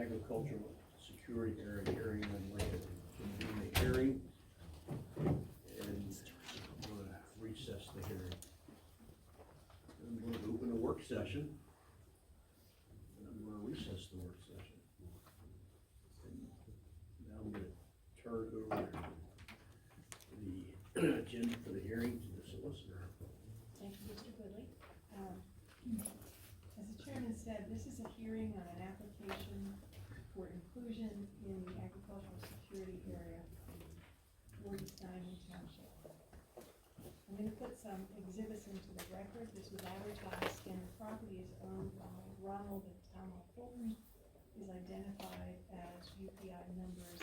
agricultural security area hearing. I'd like to convene the hearing and recess the hearing. I'm going to open a work session, and I'm going to recess the work session. And now I'm going to turn over the agenda for the hearing to the solicitor. Thank you, Mr. Goodley. As the chairman said, this is a hearing on an application for inclusion in the agricultural security area for Nottingham Township. I'm going to put some exhibits into the record. This was advertised, and the property is owned by Ronald and Thelma Fulton, is identified as UPI numbers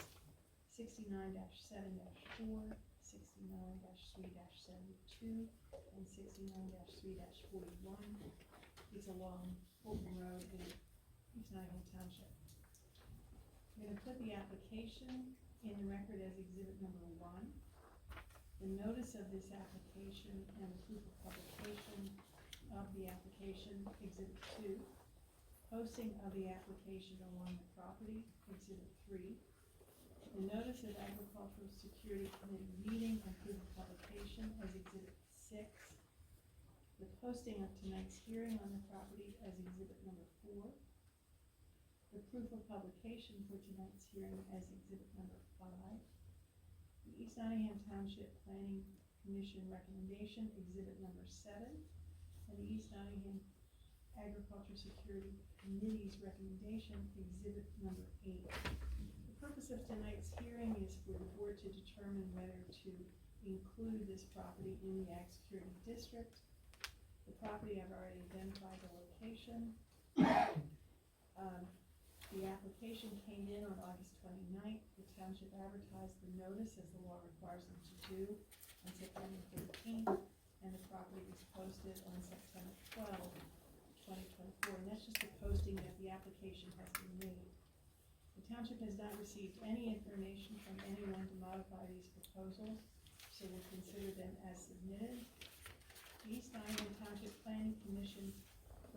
69-7-4, 69-3-72, and 69-3-41. It's along Fulton Road in East Nottingham Township. I'm going to put the application in the record as exhibit number 1. The notice of this application and the proof of publication of the application, exhibit 2. Posting of the application along the property, exhibit 3. The notice of agricultural security committee meeting and proof of publication as exhibit 6. The posting of tonight's hearing on the property as exhibit number 4. The proof of publication for tonight's hearing as exhibit number 5. The East Nottingham Township Planning Commission recommendation, exhibit number 7. And the East Nottingham Agriculture Security Committee's recommendation, exhibit number 8. The purpose of tonight's hearing is for the board to determine whether to include this property in the Ag Security District. The property, I've already identified the location. The application came in on August 29th. The township advertised the notice as the law requires them to do on September 13th, and the property was posted on September 12th, 2024. And that's just the posting that the application has been made. The township has not received any information from anyone to modify these proposals, so we'll consider them as submitted. The East Nottingham Township Planning Commission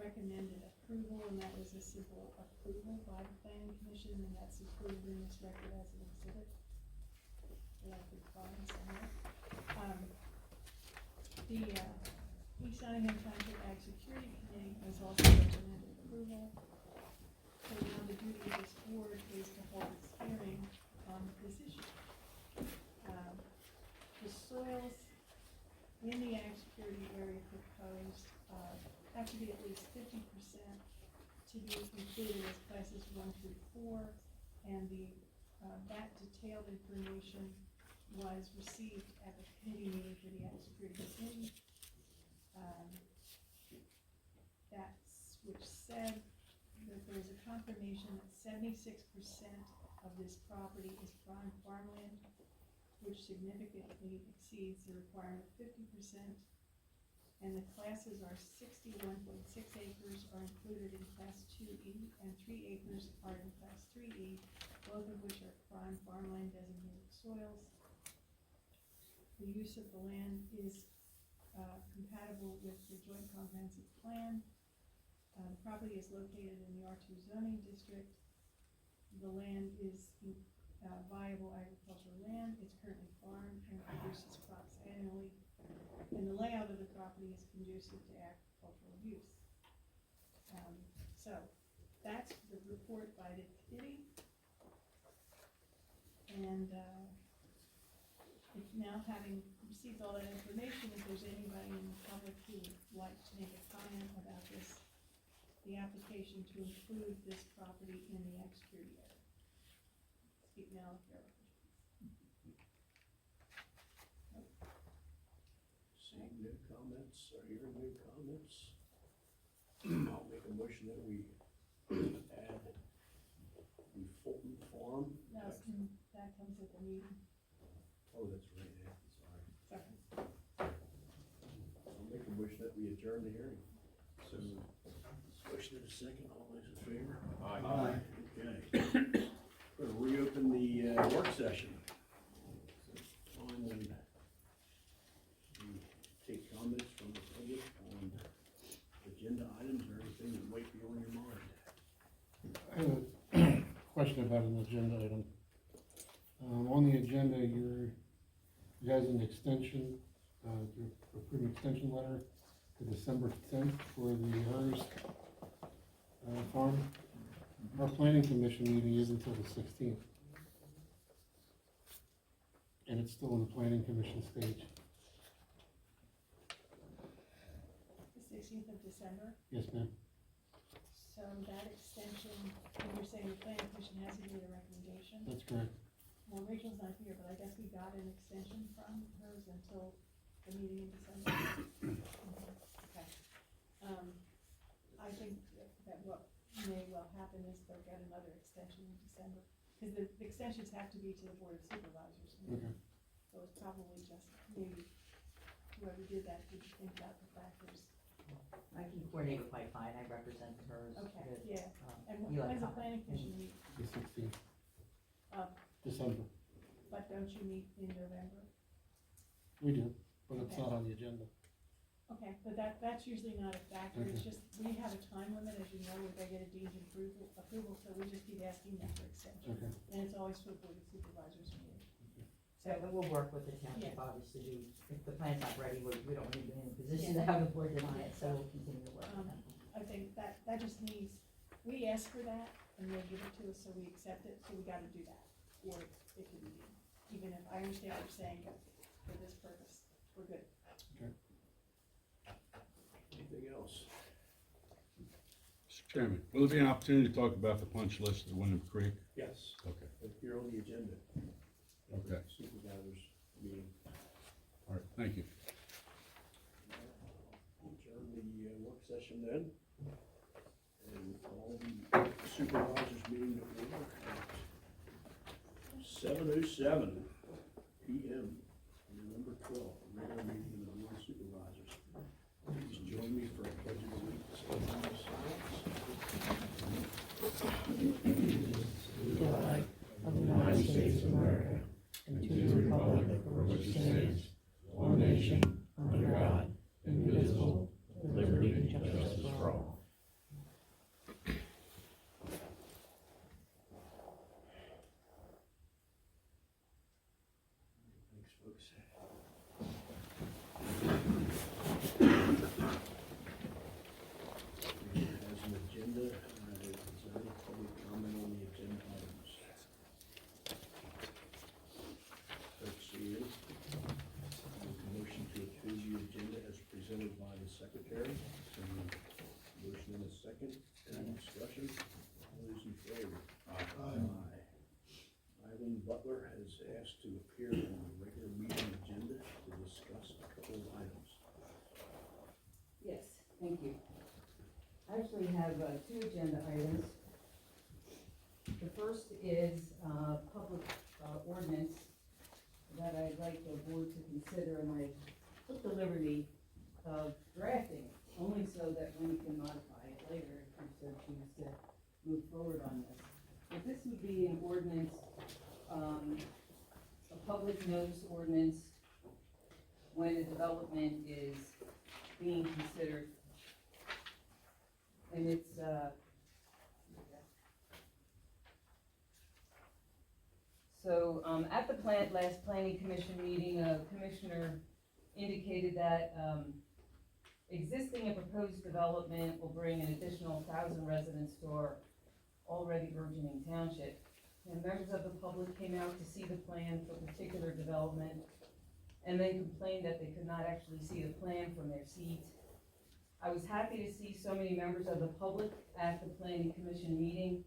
recommended approval, and that was a simple approval by the Planning Commission, and that's included in this record as an exhibit that I could find somewhere. The East Nottingham Township Ag Security Committee has also recommended approval. So now the duty of this board is to hold its hearing on this issue. The soils in the ag security area proposed have to be at least 50% to be included as classes 1 through 4, and that detailed information was received at the committee meeting for the ag security committee. Which said that there was a confirmation that 76% of this property is prime farmland, which significantly exceeds the requirement of 50%. And the classes are 61.6 acres are included in class 2E, and 3 acres are in class 3E, both of which are prime farmland designated soils. The use of the land is compatible with the joint comprehensive plan. The property is located in the R2 zoning district. The land is viable agricultural land. It's currently farmed and produces crops annually. And the layout of the property is conducive to agricultural use. So that's the report by the committee. And if now, having received all that information, if there's anybody in the public who would like to make a comment about this, the application to include this property in the ag security area. Speak now if you're Seeing no comments, or hearing no comments, I'll make a motion that we add the Fulton Farm. No, that comes with the meeting. Oh, that's right, yeah, sorry. Second. I'll make a motion that we adjourn the hearing. So, motion in a second, all those in favor? Aye. Okay. We're gonna reopen the work session. Time when we take comments from the public on agenda items or anything that might be on your mind. question about an agenda item. On the agenda, it has an extension, to approve an extension letter to December 10th for the Hers farm. Our planning commission meeting is until the 16th. And it's still in the planning commission stage. The 16th of December, Yes, ma'am. so that extension, when you're saying the planning commission hasn't made a recommendation. That's correct. Well, Rachel's not here, but I guess we got an extension from hers until the meeting in December. Okay. I think that what may well happen is they'll get another extension in December, because the extensions have to be to the Board of Supervisors. Okay. So it's probably just maybe whoever did that didn't think about the factors. I can coordinate with my client, I represent hers. Okay, with, yeah. And Eli when's the Cobb. planning commission meet? The 16th, Uh, December. but don't you meet in November? We do, but it's Okay. not on the agenda. Okay, but that's usually not a factor, it's just, we have a time limit, as you know, if they get a deemed approval, so we just keep asking them for extension. Okay. And it's always for Board of Supervisors meeting. So we'll work with the township, Yeah. obviously, if the plan's not ready, we don't want to be in a position to have the board deny it, so we'll continue to work with them. I think that just needs, we ask for that, and they give it to us, so we accept it, so we gotta do that, or it can be deemed. Even if, I understand what you're saying, but for this purpose, we're good. Anything else? Mr. Chairman, will there be an opportunity to talk about the punch list at Wyndham Creek? Yes. Okay, If you're on the agenda. of the Okay. Supervisors meeting. all right, thank you. Adjourn the work session then. And all the supervisors meeting to order at 7:07 PM, November 12th, regular meeting of the Board of Supervisors. Please join me for a pledge of allegiance. Flag of the United States of America, and to the republic for which it stands, one nation, under God, indivisible, with liberty and justice for all. Thanks, folks. As an agenda, is there any public comment on the agenda items? Don't see any. Motion to approve the agenda as presented by the secretary. Motion and a second. Any discussion? All those in favor? Aye. Eileen Butler has asked to appear on the regular meeting agenda to discuss a couple of items. Yes, thank you. I actually have two agenda items. The first is public ordinance that I'd like the board to consider, and I took the liberty of drafting, only so that one can modify it later if you so choose to move forward on this. But this would be an ordinance, a public notice ordinance when a development is being considered. And it's, at the last planning commission meeting, a commissioner indicated that, existing and proposed development will bring an additional 1,000 residents to our already burgeoning township. And members of the public came out to see the plan for a particular development, and they complained that they could not actually see the plan from their seat. I was happy to see so many members of the public at the planning commission meeting.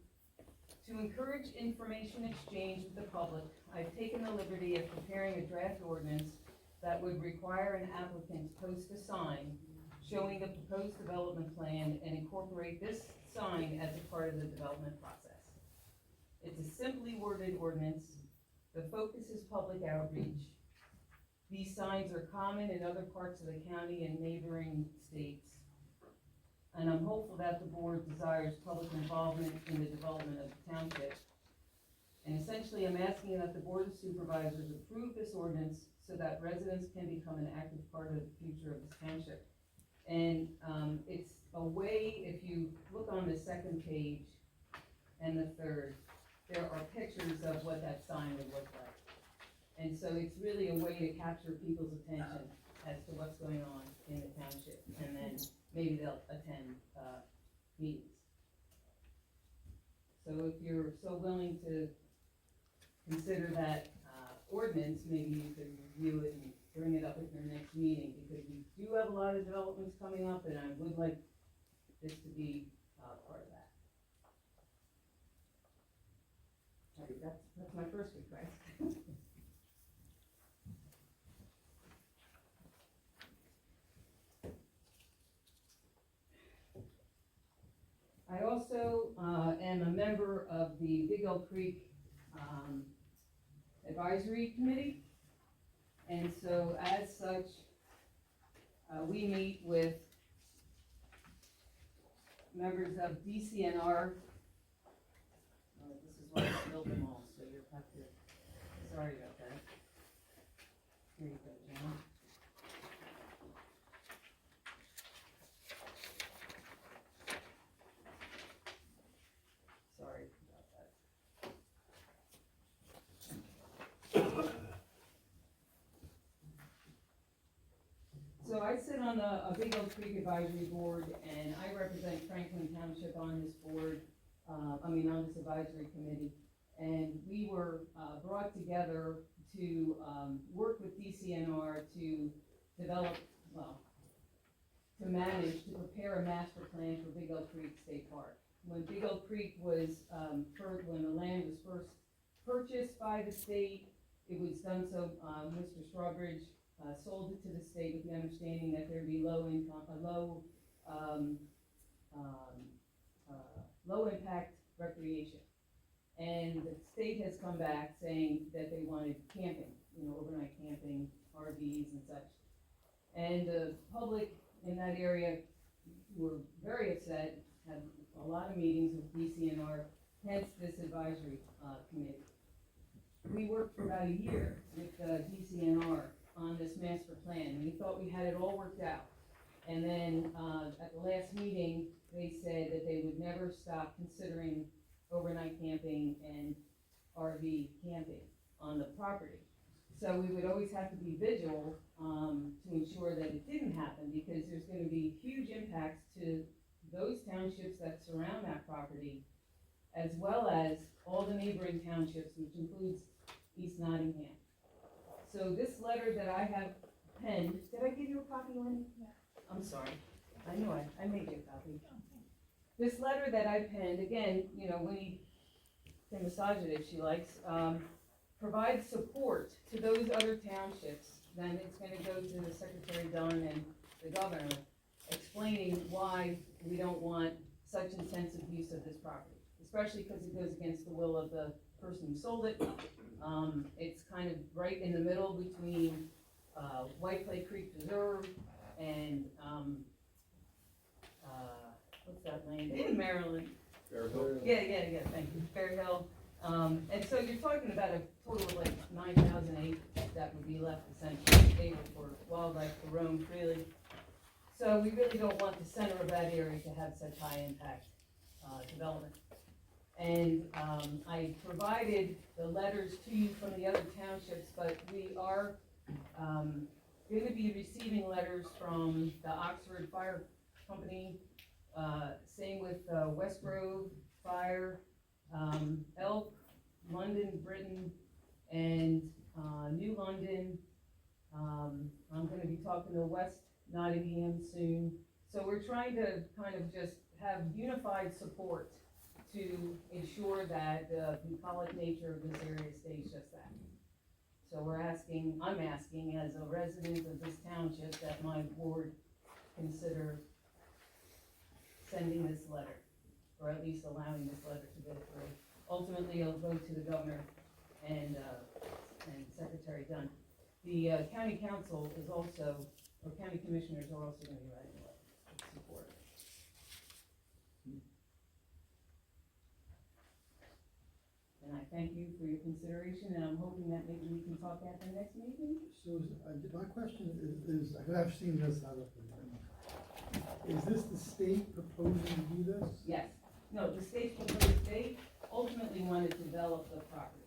To encourage information exchange with the public, I've taken the liberty of preparing a draft ordinance that would require an applicant to post a sign showing the proposed development plan and incorporate this sign as a part of the development process. It's a simply worded ordinance. The focus is public outreach. These signs are common in other parts of the county and neighboring states. And I'm hopeful that the board desires public involvement in the development of the township. And essentially, I'm asking that the Board of Supervisors approve this ordinance so that residents can become an active part of the future of this township. And it's a way, if you look on the second page and the third, there are pictures of what that sign would look like. And so it's really a way to capture people's attention as to what's going on in the township, and then maybe they'll attend, meetings. So if you're so willing to consider that, ordinance, maybe you could review it and bring it up at your next meeting, because we do have a lot of developments coming up, and I would like this to be, part of that. That's my first request. I also, am a member of the Big Elk Creek, Advisory Committee. And so as such, we meet with members of DCNR. This is why I spilled them all, so you'll have to, sorry about that. Here you go, John. Sorry about that. So I sit on a Big Elk Creek Advisory Board, and I represent Franklin Township on this board, on this advisory committee. And we were, brought together to, work with DCNR to develop, to manage, to prepare a master plan for Big Elk Creek State Park. When Big Elk Creek was, when the land was first purchased by the state, it was done so, Mr. Strawbridge sold it to the state with the understanding that there'd be low impact recreation. And the state has come back saying that they wanted camping, overnight camping, RVs and such. And the public in that area were very upset, had a lot of meetings with DCNR, hence this advisory committee. We worked for about a year with DCNR on this master plan, and we thought we had it all worked out. And then at the last meeting, they said that they would never stop considering overnight camping and RV camping on the property. So we would always have to be vigilant to ensure that it didn't happen, because there's gonna be huge impacts to those townships that surround that property, as well as all the neighboring townships, which includes East Nottingham. So this letter that I have penned, did I give you a copy, Lenny? Yeah. I'm sorry, I knew I made you a copy. This letter that I penned, again, Winnie can massage it if she likes, provides support to those other townships. Then it's gonna go to the Secretary Dunn and the governor, explaining why we don't want such intensive use of this property, especially because it goes against the will of the person who sold it. It's kind of right in the middle between, White Clay Creek Preserve and, what's that land in Maryland? Fair Hill. Yeah, thank you, Fair Hill. And so you're talking about a total of like 9,000 acres that would be left essentially stable for wildlife to roam freely. So we really don't want the center of that area to have such high impact, development. And, I provided the letters to you from the other townships, but we are, going to be receiving letters from the Oxford Fire Company, same with, West Grove Fire, Elk, London, Britain, and, New London. I'm gonna be talking to West Nottingham soon. So we're trying to kind of just have unified support to ensure that the bucolic nature of this area stays just that. So I'm asking as a resident of this township that my board consider sending this letter, or at least allowing this letter to go through. Ultimately, it'll go to the governor and Secretary Dunn. The county council is also, or county commissioners are also gonna be writing a letter of support. And I thank you for your consideration, and I'm hoping that maybe we can talk at the next meeting. So my question is, I've seen this, is this the state proposing to do this? Yes, no, the state's proposed, they ultimately want wanna develop the property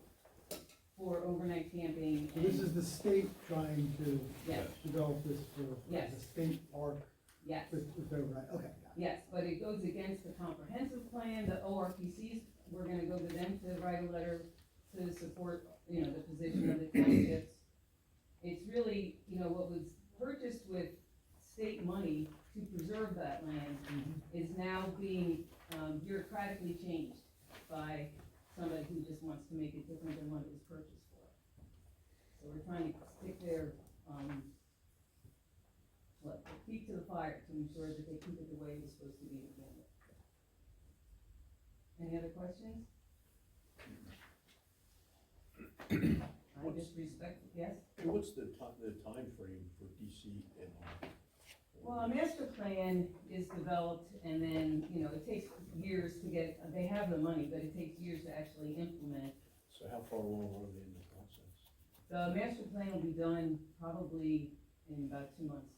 for overnight camping So this and, is the state trying to yes, develop this for Yes. the state park yes. with overnight, okay, got it. Yes, but it goes against the comprehensive plan, the ORPCs, we're gonna go to them to write a letter to support, the position of the townships. It's really, what was purchased with state money to preserve that land is now being bureaucratically changed by somebody who just wants to make it different than what it was purchased for. So we're trying to stick their, feet to the fire to ensure that they keep it the way it was supposed to be to begin with. Any other questions? I just respect, yes? And what's the timeframe for DC and all? Well, a master plan is developed and then, it takes years to get, they have the money, but it takes years to actually implement. So how far along are they in the process? The master plan will be done probably in about 2 months.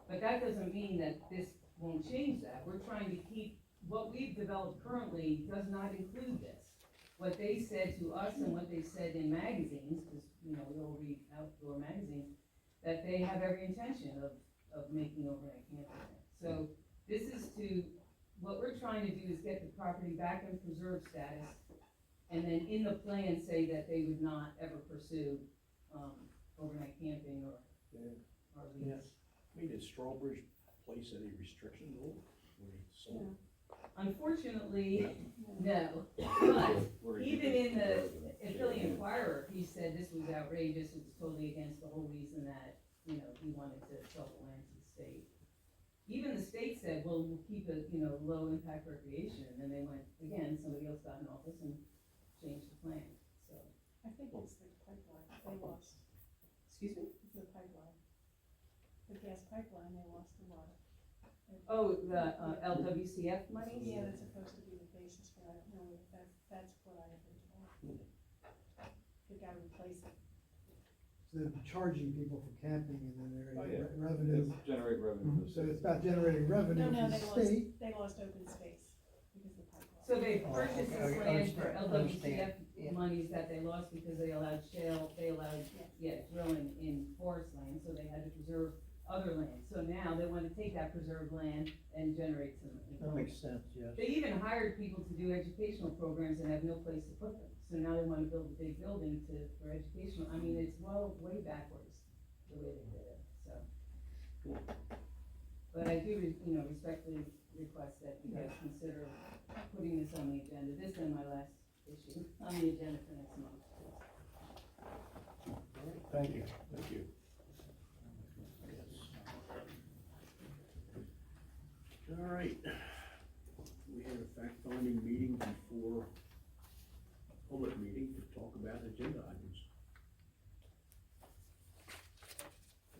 But that doesn't mean that this won't change that. We're trying to keep, what we've developed currently does not include this. What they said to us and what they said in magazines, because, we all read outdoor magazines, that they have every intention of making overnight camping. So this is what we're trying to do is get the property back in preserve status, and then in the plan say that they would not ever pursue, overnight camping or RVs. Yes. I mean, did Strawbridge place any restrictions on it when he sold? Unfortunately, no, but Or even in the Philly Inquirer, he said this was outrageous, it was totally against the whole reason that, he wanted to sell the land to the state. Even the state said, well, we'll keep it, low impact recreation, and then they went, again, somebody else got in office and changed the plan, so. I think it's the pipeline, they lost, Excuse me? it's the pipeline. The gas pipeline, they lost the water. Oh, the, LWCF money? Yeah, that's supposed to be the basis, but I don't know if that's what I have been told. They gotta replace it. So they're charging people for camping and then they're Oh, yeah. revenue. Generate revenue. So it's about generating revenue No, for the state. they lost open space because of the pipeline. So they purchased this okay, land for understand, LWCF monies that they lost because they allowed drilling in forest land, so they had to preserve other land. So now they want to take that preserved land and generate some income. That makes sense, yes. They even hired people to do educational programs and have no place to put them. So now they want to build a big building for educational, I mean, it's way backwards, the way they did it, so. But I do, respectfully request that you guys consider putting this on the agenda, this and my last issue, on the agenda for next month. Thank you. Thank you. Yes. All right. We had a fact-finding meeting before public meeting to talk about agenda items.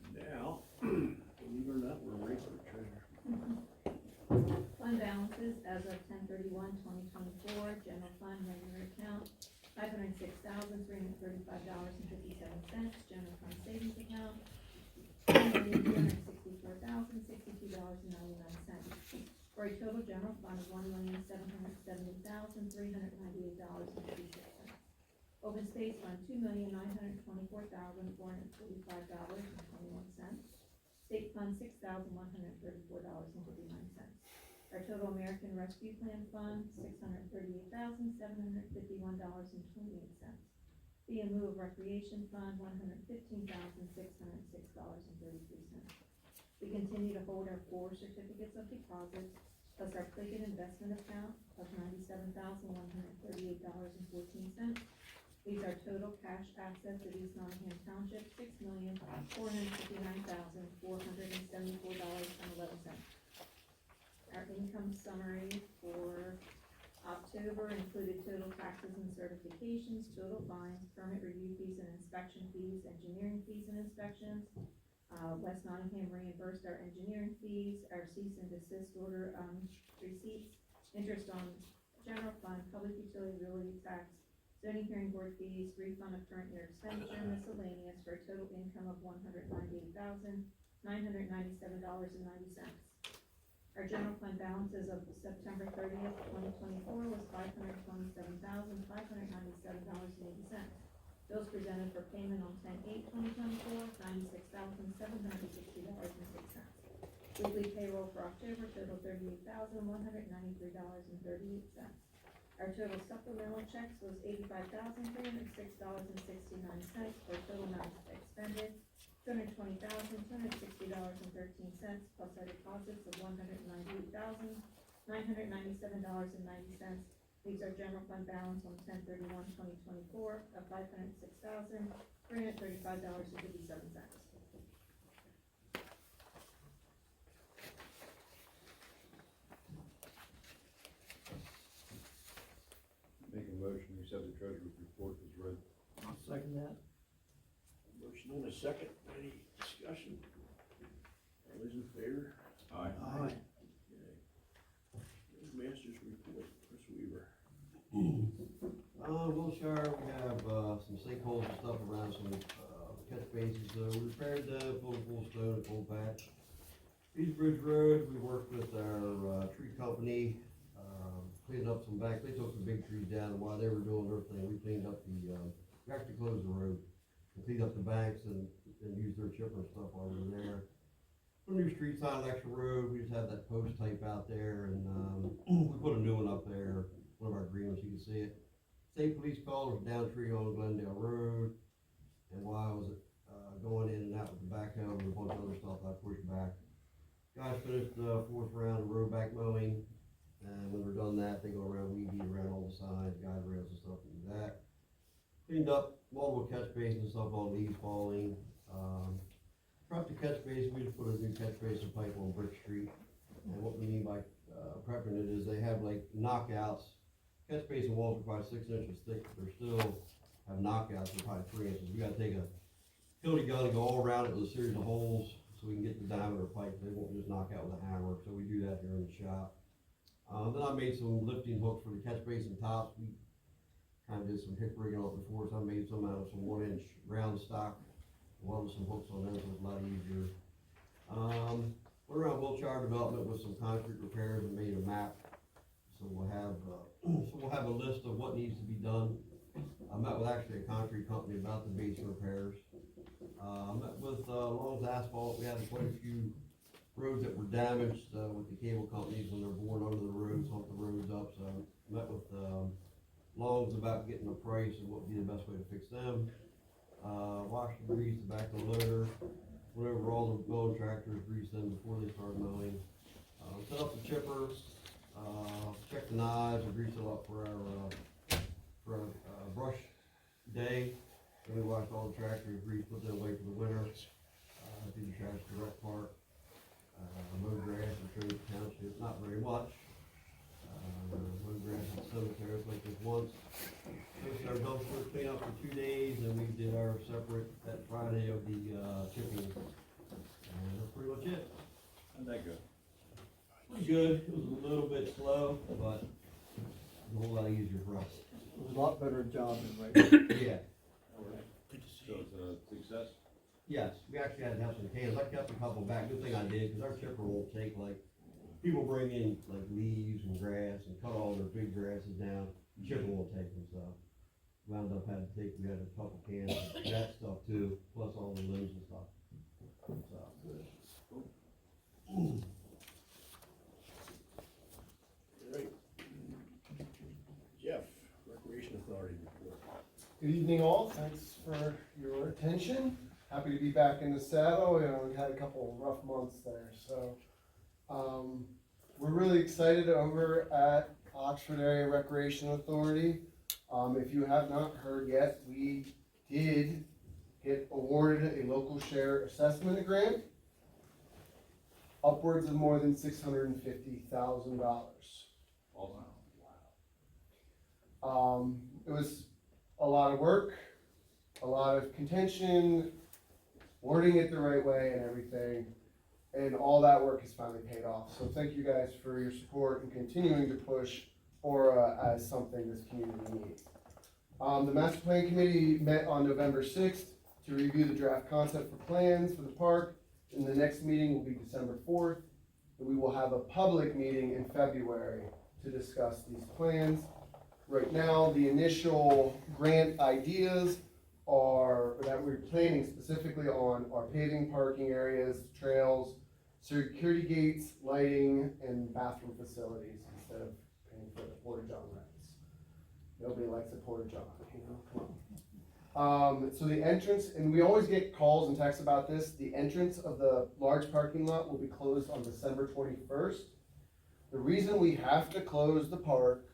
And now, believe it or not, we're ready for treasure. Fund balances as of 10/31/2024, general fund regular account, $506,335.57, general fund savings account, $1,264,062.99, for a total general fund of $1,770,398.56. Open space fund, $2,924,445.21. State fund, $6,134.59. Our total American Rescue Plan fund, $638,751.28. Fee in lieu of recreation fund, $115,606.33. We continue to hold our 4 certificates of deposit, plus our Quicken investment account of $97,138.14. These are total cash assets of East Nottingham Township, $6,459,474.11. Our income summary for October included total taxes and certifications, total fines, permit review fees and inspection fees, engineering fees and inspections. West Nottingham reimbursed our engineering fees, our cease and desist order, receipts, interest on general fund, public utility realty tax, zoning hearing board fees, refund of current year expenditure, miscellaneous, for a total income of $198,997.90. Our general fund balance as of September 30th, 2024 was $527,597.80. Bills presented for payment on 10/8/2024, $96,760.06. Weekly payroll for October total $38,193.38. Our total supplemental checks was $85,306.69 for a total amount expended $220,260.13 plus our deposits of $198,997.90. Leaves our general fund balance on 10/31/2024 of $506,335.57. Make a motion, to accept the treasurer's report as read. I'll second that. Motion and a second, any discussion? All those in favor? Aye. Aye. Masters report, Chris Weaver. Wilshire, we have, some sinkholes and stuff around some, catch basins, we repaired them, full stone and full patch. East Bridge Road, we worked with our, tree company, cleaned up some banks, they took some big trees down, and while they were doing their thing, we cleaned up we actually closed the road, and cleaned up the banks and used their chipper and stuff while we were there. Put a new street sign on Lecture Road, we just had that post type out there, and, we put a new one up there, one of our green ones, you can see it. State police called, there was a down tree on Glendale Road, and while I was, going in and out with the backhoe and a bunch of other stuff, I pushed back. Guys finished the fourth round of road back mowing, and when they're done that, they go around, weed eat around all the sides, guide rails and stuff like that. Cleaned up multiple catch basins and stuff, all leaves falling, prepped the catch basin, we just put a new catch basin pipe on Brick Street. And what we mean by, prepping it is they have like knockouts. Catch basin walls are probably 6 inches thick, but they still have knockouts, they're probably 3 inches. We gotta take a utility gun and go all around it with a series of holes, so we can get the diameter pipe, they won't just knock out with a hammer, so we do that here in the shop. Then I made some lifting hooks for the catch basin tops, we kind of did some hip rigging on it before, so I made some out of some 1-inch round stock, welded some hooks on them, so it's a lot easier. We're around Wilshire Development with some concrete repairs and made a map, so we'll have a list of what needs to be done. I met with actually a concrete company about the basin repairs. I met with, Long's Asphalt, we had quite a few roads that were damaged, with the cable companies when they're boring under the roads, hump the roads up, so met with, Long's about getting a price and what would be the best way to fix them. Washed and greased the back of the loader, went over all the mowing tractors, greased them before they started mowing. Set up the chipper, checked the knives, and greased it up for our brush day. Then we washed all the tractors, greased, put them away for the winter. Did the trash direct part. Mowed grass and trimmed the township, not very much. Mowed grass in the cemetery like this once. Finished our dumpster cleanup for 2 days, and we did our separate that Friday of the chipping. And that's pretty much it. How'd that go? Pretty good. It was a little bit slow, but it was a whole lot easier for us. It was a lot better job than right. Yeah. All right. Good to see. So it's a success? Yes, we actually had to have some cans. I kept a couple back. Good thing I did, because our chipper won't take, like, people bring in like leaves and grass and cut all their big grasses down. The chipper won't take them, so wound up having to take, we had a couple cans of that stuff too, plus all the limbs and stuff. So, good. All right. Jeff, Recreation Authority report. Good evening all, thanks for your attention. Happy to be back in the saddle, we've had a couple of rough months there, so. We're really excited over at Oxford Area Recreation Authority. If you have not heard yet, we did get awarded a local share assessment grant, upwards of more than $650,000. It was a lot of work, a lot of contention, wording it the right way and everything, and all that work has finally paid off. So thank you guys for your support and continuing to push Aura as something this community needs. The Master Plan Committee met on November 6th to review the draft concept for plans for the park, and the next meeting will be December 4th. and we will have a public meeting in February to discuss these plans. Right now, the initial grant ideas are, that we're planning specifically on our paving, parking areas, trails, security gates, lighting, and bathroom facilities instead of paying for the porta john rents. Nobody likes a porta john, you know, come on. So the entrance, and we always get calls and texts about this, the entrance of the large parking lot will be closed on December 21st. The reason we have to close the park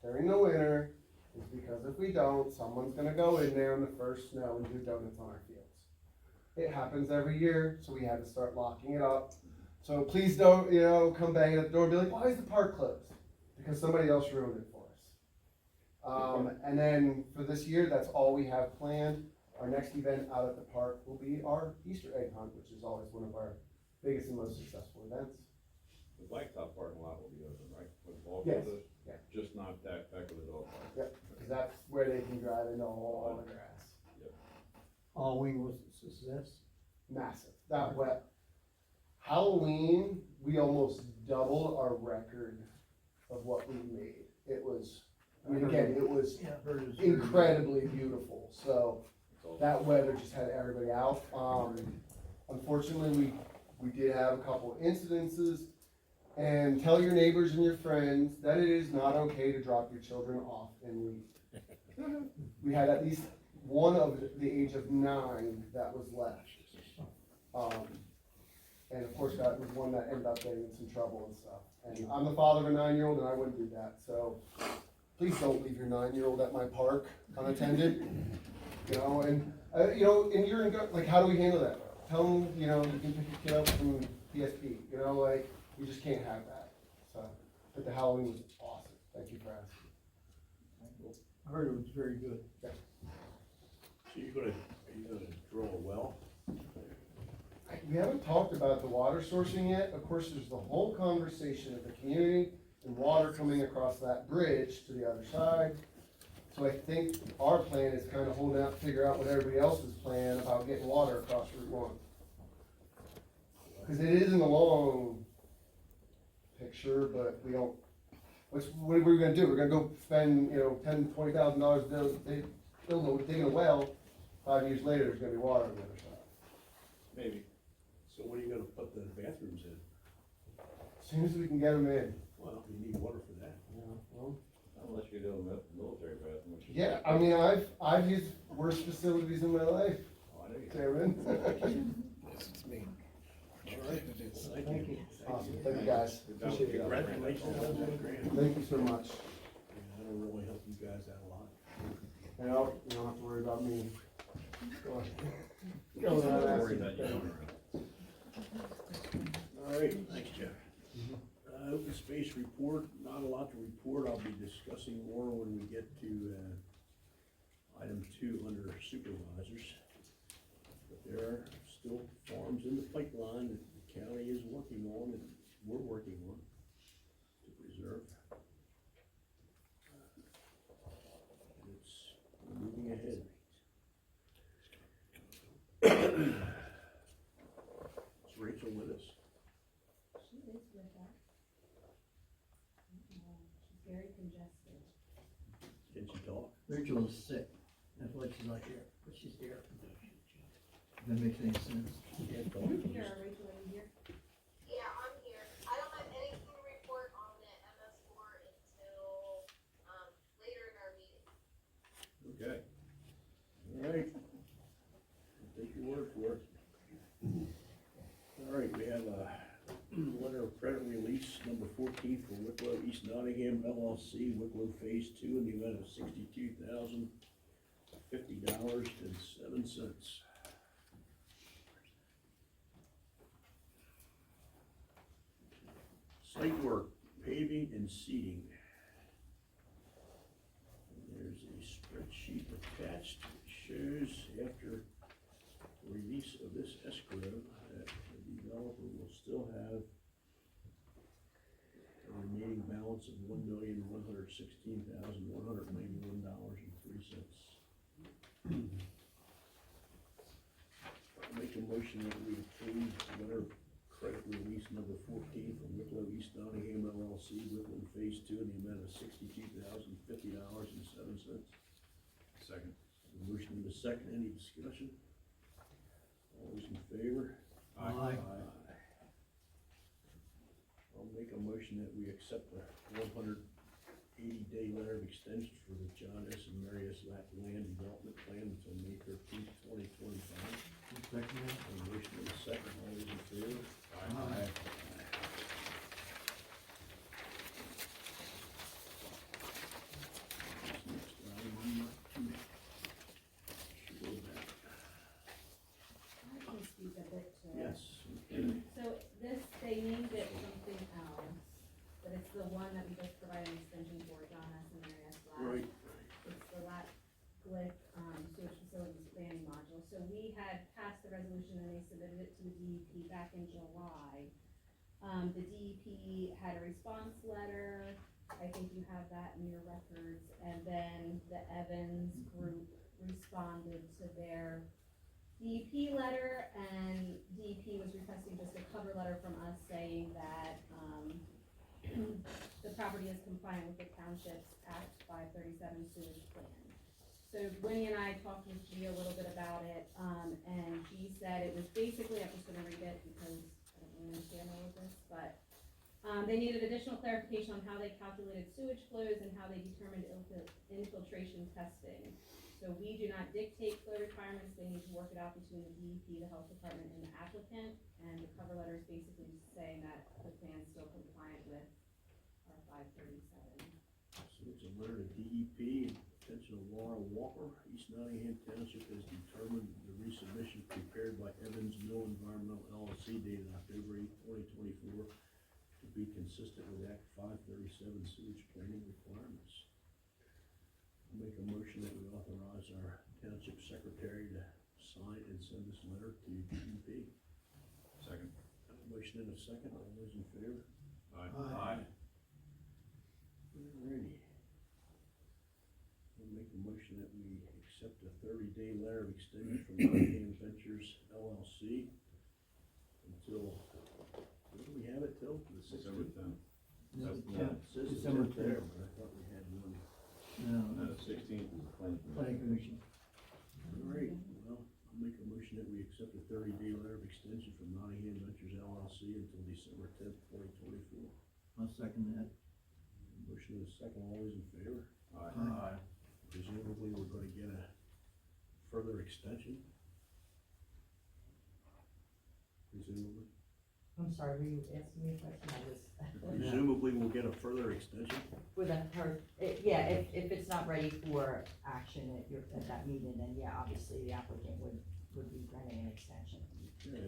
during the winter is because if we don't, someone's gonna go in there in the first snow and do donuts on our fields. It happens every year, so we had to start locking it up. So please don't, you know, come banging at the door and be like, why is the park closed? Because somebody else ruined it for us. And then for this year, that's all we have planned. Our next event out at the park will be our Easter egg hunt, which is always one of our biggest and most successful events. The blacktop parking lot will be open, right? With ball Yes. fields? Yeah. Just not that back of the dog park. Yep, because that's where they can drive into all the grass. Halloween was a success. Massive. That wet. Halloween, we almost doubled our record of what we made. It was, I mean, again, it was Yeah, heard it was incredibly beautiful, so that weather just had everybody out. Unfortunately, we did have a couple incidences, and tell your neighbors and your friends that it is not okay to drop your children off in Lee. We had at least one of the age of 9 that was left. And of course, that was one that ended up getting in some trouble and stuff. And I'm the father of a 9-year-old, and I wouldn't do that, so please don't leave your 9-year-old at my park unattended. You know, and and you're in, like, how do we handle that? Tell them, you know, you can pick your kid up from PSP, you know, like, you just can't have that. So, but the Halloween was awesome. Thank you for asking. I heard it was very good. So are you gonna drill a well? We haven't talked about the water sourcing yet. Of course, there's the whole conversation of the community and water coming across that bridge to the other side. So I think our plan is kind of holding out, figure out what everybody else's plan about getting water across Route 1. Because it isn't a long picture, but we don't, what are we gonna do? We're gonna go spend, $10,000, $20,000 digging a well. 5 years later, there's gonna be water on the other side. Maybe. So when are you gonna put the bathrooms in? As soon as we can get them in. Well, you need water for that. Well, Unless you're doing military bathroom. yeah, I mean, I've used worse facilities in my life, Oh, I know you. Chairman. All right. Thank you. Awesome, thank you guys. Congratulations on that grant. Thank you so much. Yeah, that'll really help you guys out a lot. You don't have to worry about me. Go ahead. Don't worry about you. All right, thanks, Jeff. Open space report, not a lot to report. I'll be discussing more when we get to, item 2 under supervisors. But there are still farms in the pipeline that the county is working on and we're working on to preserve. And it's moving ahead. Is Rachel with us? She is with us. She's very congested. Can she talk? Rachel is sick, that's why she's not here, but she's here. If that makes any sense. Here, Rachel, are you here? Yeah, I'm here. I don't have anything to report on the MS4 until, later in our meeting. Okay. All right. I'll take your word for it. All right, we have a letter of credit release number 14 for Wicklow East Nottingham LLC, Wicklow Phase 2 in the amount of $62,050.07. Site work, paving and seeding. And there's a spreadsheet attached that shows after release of this escrow that the developer will still have a remaining balance of $1,116,191.03. Make a motion that we approve letter of credit release number 14 from Wicklow East Nottingham LLC, Wicklow Phase 2, in the amount of $62,050.07. Second. Motion and a second, any discussion? All those in favor? Aye. I'll make a motion that we accept the 180-day letter of extension for the John S. and Mary S. Lapp Land Development Plan until May 13th, 2025. Second that. A motion and a second, all those in favor? Aye. Next item, I'm not too sure about. I can speak a bit to it. Yes, So this, they named it something else, but it's the one that we just provided an extension for, John S. and Mary S. Lab. right. It's the Lat Glick, sewage facilities planning module. So we had passed the resolution and they submitted it to the DEP back in July. The DEP had a response letter, I think you have that in your records, and then the Evans group responded to their DEP letter, and DEP was requesting just a cover letter from us saying that, the property is compliant with the Township's Act 537 sewage plan. So Winnie and I talked with G a little bit about it, and she said it was basically, I'm just gonna read it because I don't really understand all of this, but, they needed additional clarification on how they calculated sewage flows and how they determined infiltration testing. So we do not dictate flow requirements, they need to work it out between the DEP, the health department, and the applicant. And the cover letter is basically just saying that the plan's still compliant with our 537. So it's a letter to DEP, attention of Laura Walker, East Nottingham Township has determined the resubmission prepared by Evans Mill Environmental LLC dated October 8th, 2024 to be consistent with Act 537 sewage planning requirements. I'll make a motion that we authorize our township secretary to sign and send this letter to DEP. Second. Motion and a second, all those in favor? Aye. Alrighty. I'll make a motion that we accept a 30-day letter of extension from Nottingham Ventures LLC until, when do we have it till? The December 16th? 10th. Yeah, it says December it's there, but I thought we had one. No, The 16th is the plan. planning commission. Alright, well, I'll make a motion that we accept a 30-day letter of extension from Nottingham Ventures LLC until December 10th, 2024. I'll second that. Motion and a second, all those in favor? Aye. Presumably, we're gonna get a further extension? Presumably? I'm sorry, were you asking me a question? I was. Presumably, we'll get a further extension? With yeah, if it's not ready for action at that meeting, then yeah, obviously the applicant would be granting an extension. Okay.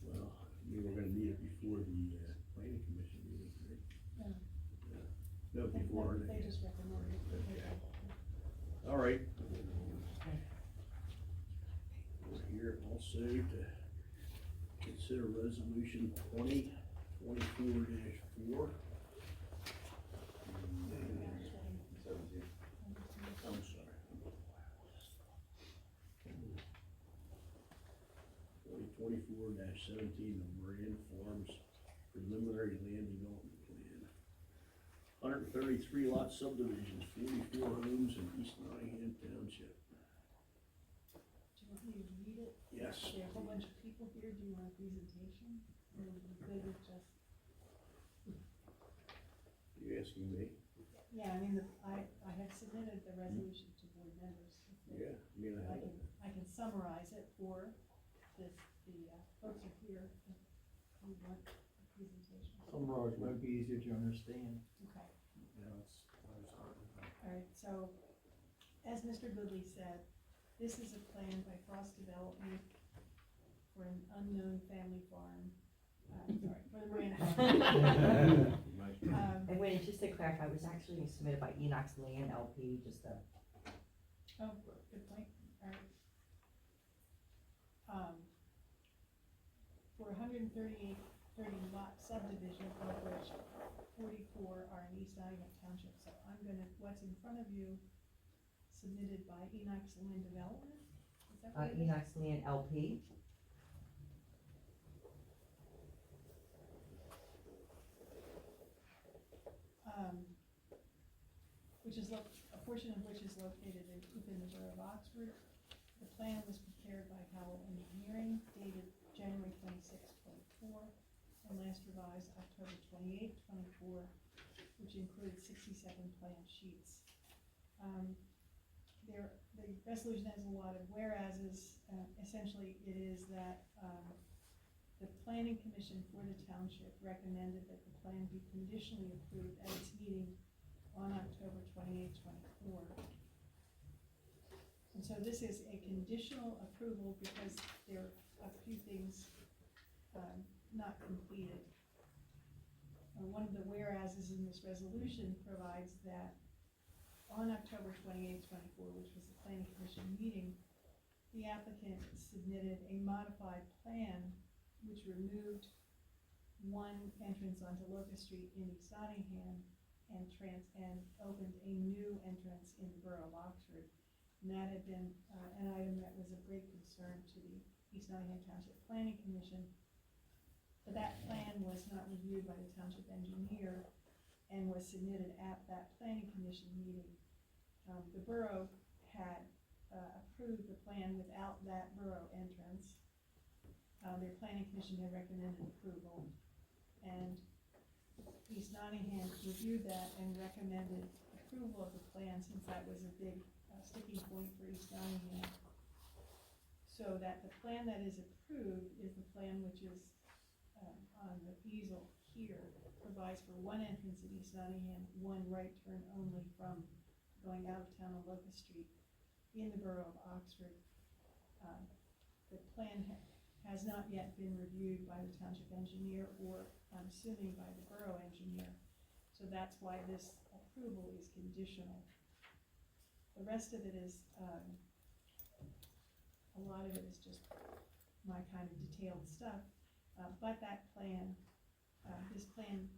Well, we were gonna need it before the, planning commission meeting, right? No. No, before. our They next- just recommended. Okay. All right. We're here also to consider resolution 2024-4. I'm sorry. 2024-17, the Moran Farms preliminary land development plan. 133 lot subdivisions, 44 homes in East Nottingham Township. Do you want me to read it? Yes. There are a whole bunch of people here, do you want a presentation? Or would you good with just, You asking me? yeah, I mean, I have submitted the resolution to board members. If they- Yeah, I mean, I can summarize it, or the folks are here if you want a presentation. Summarize might be easier to understand. Okay. Yeah, that's what I was talking about. All right, so, as Mr. Goodley said, this is a plan by Frost Development for an unknown family farm, sorry, for the Moran Farm. And wait, just to clarify, it was actually submitted by Enoch's Land LP, just a. Oh, good point, all right. For 130 lot subdivision, of which 44 are in East Nottingham Township, so I'm gonna, what's in front of you, submitted by Enoch's Land Development? Is that what it is? Enoch's Land LP. a portion of which is located within the borough of Oxford. The plan was prepared by Howell Engineering, dated January 26, 24, and last revised October 28, 24, which includes 67 plan sheets. The resolution has a lot of whereases. Essentially, it is that the planning commission for the township recommended that the plan be conditionally approved at its meeting on October 28, 24. And so this is a conditional approval because there are a few things not completed. One of the whereases in this resolution provides that on October 28, 24, which was the planning commission meeting, the applicant submitted a modified plan which removed one entrance onto Locust Street in East Nottingham and opened a new entrance in the borough of Oxford. And that had been an item that was of great concern to the East Nottingham Township Planning Commission. But that plan was not reviewed by the township engineer and was submitted at that planning commission meeting. The borough had approved the plan without that borough entrance. Their planning commission had recommended approval, and East Nottingham reviewed that and recommended approval of the plan, since that was a big sticking point for East Nottingham. So that the plan that is approved is the plan which is on the easel here, provides for one entrance at East Nottingham, one right turn only from going out of town on Locust Street in the borough of Oxford. The plan has not yet been reviewed by the township engineer, or I'm assuming by the borough engineer. So that's why this approval is conditional. The rest of it is, a lot of it is just my kind of detailed stuff. But that plan, this plan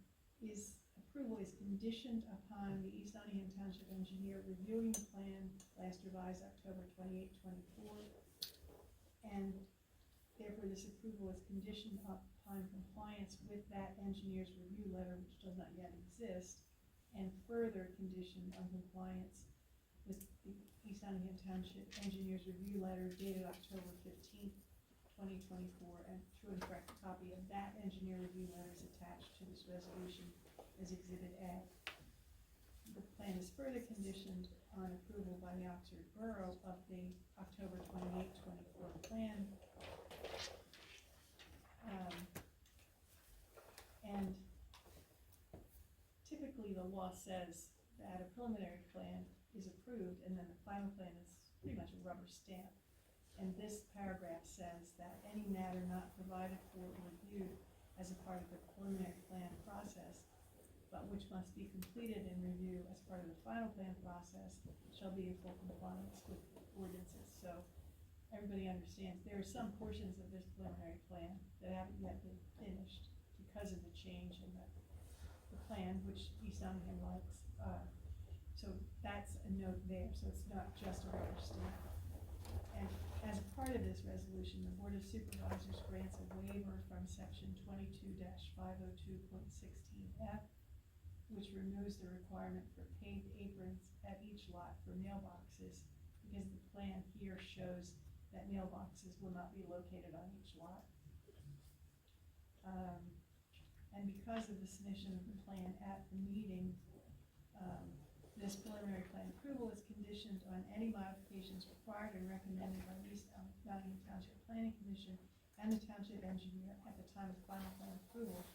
approval is conditioned upon the East Nottingham Township engineer reviewing the plan, last revised October 28, 24. And therefore, this approval is conditioned upon compliance with that engineer's review letter, which does not yet exist, and further conditioned on compliance with the East Nottingham Township engineer's review letter dated October 15th, 2024, and true and correct copy of that engineer review letter is attached to this resolution as Exhibit A. The plan is further conditioned on approval by the Oxford Borough of the October 28, 24 plan. And typically the law says that a preliminary plan is approved and then the final plan is pretty much a rubber stamp. And this paragraph says that any matter not provided for or reviewed as a part of the preliminary plan process, but which must be completed and reviewed as part of the final plan process, shall be in full compliance with ordinances. So everybody understands there are some portions of this preliminary plan that haven't yet been finished because of the change in the plan, which East Nottingham likes. So that's a note there, so it's not just a rubber stamp. And as a part of this resolution, the Board of Supervisors grants a waiver from section 22-502.16F, which removes the requirement for paved aprons at each lot for mailboxes, because the plan here shows that mailboxes will not be located on each lot. And because of the submission of the plan at the meeting, this preliminary plan approval is conditioned on any modifications required and recommended by the East Nottingham Township Planning Commission and the township engineer at the time of final plan approval,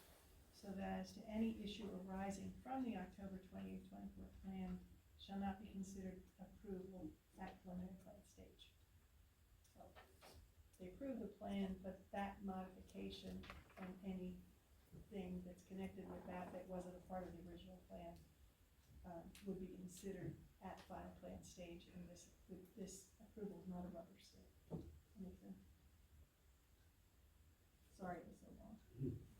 so that as to any issue arising from the October 28, 24 plan shall not be considered approval at preliminary plan stage. So they approve the plan, but that modification and anything that's connected with that wasn't a part of the original plan would be considered at final plan stage, and this approval is not a rubber stamp. Makes sense? Sorry it was so long.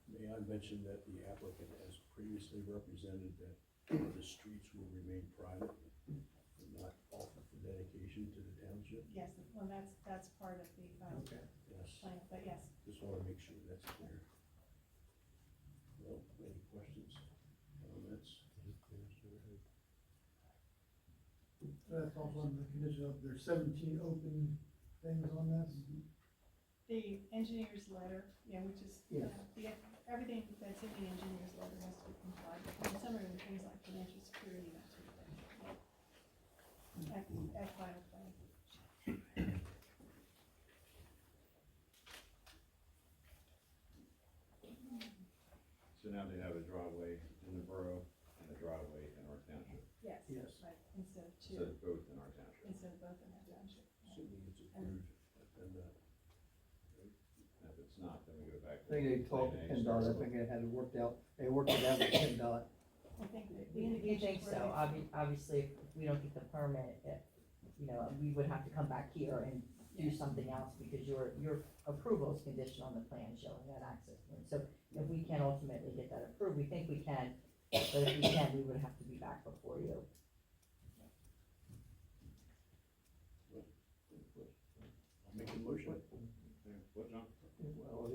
May I mention that the applicant has previously represented that the streets will remain private and not offered for dedication to the township? Yes, well, that's part of the Okay. Yes, plan, but yes. just want to make sure that's clear. Well, any questions, comments? That's also on the condition of there's 17 open things on this. The engineer's letter, yeah, which is, Yes. everything that's in the engineer's letter has to be complied with, and some of the things like financial security, that sort of thing. At final plan. So now they have a driveway in the borough and a driveway in our township, Yes. Yes. Right, instead of so two, both in our township. instead of both in that township. Assuming it's approved, and, if it's not, then we go back. I think they talked to PennDOT, I think they had it worked out, they worked it out with PennDOT. I think that the You indications think were so, that- obviously, if we don't get the permit, we would have to come back here and do something else, because your approval is conditional on the plan showing that access point. So if we can ultimately get that approved, we think we can, but if we can, we would have to be back before you. I'll make a motion. What, John? Well,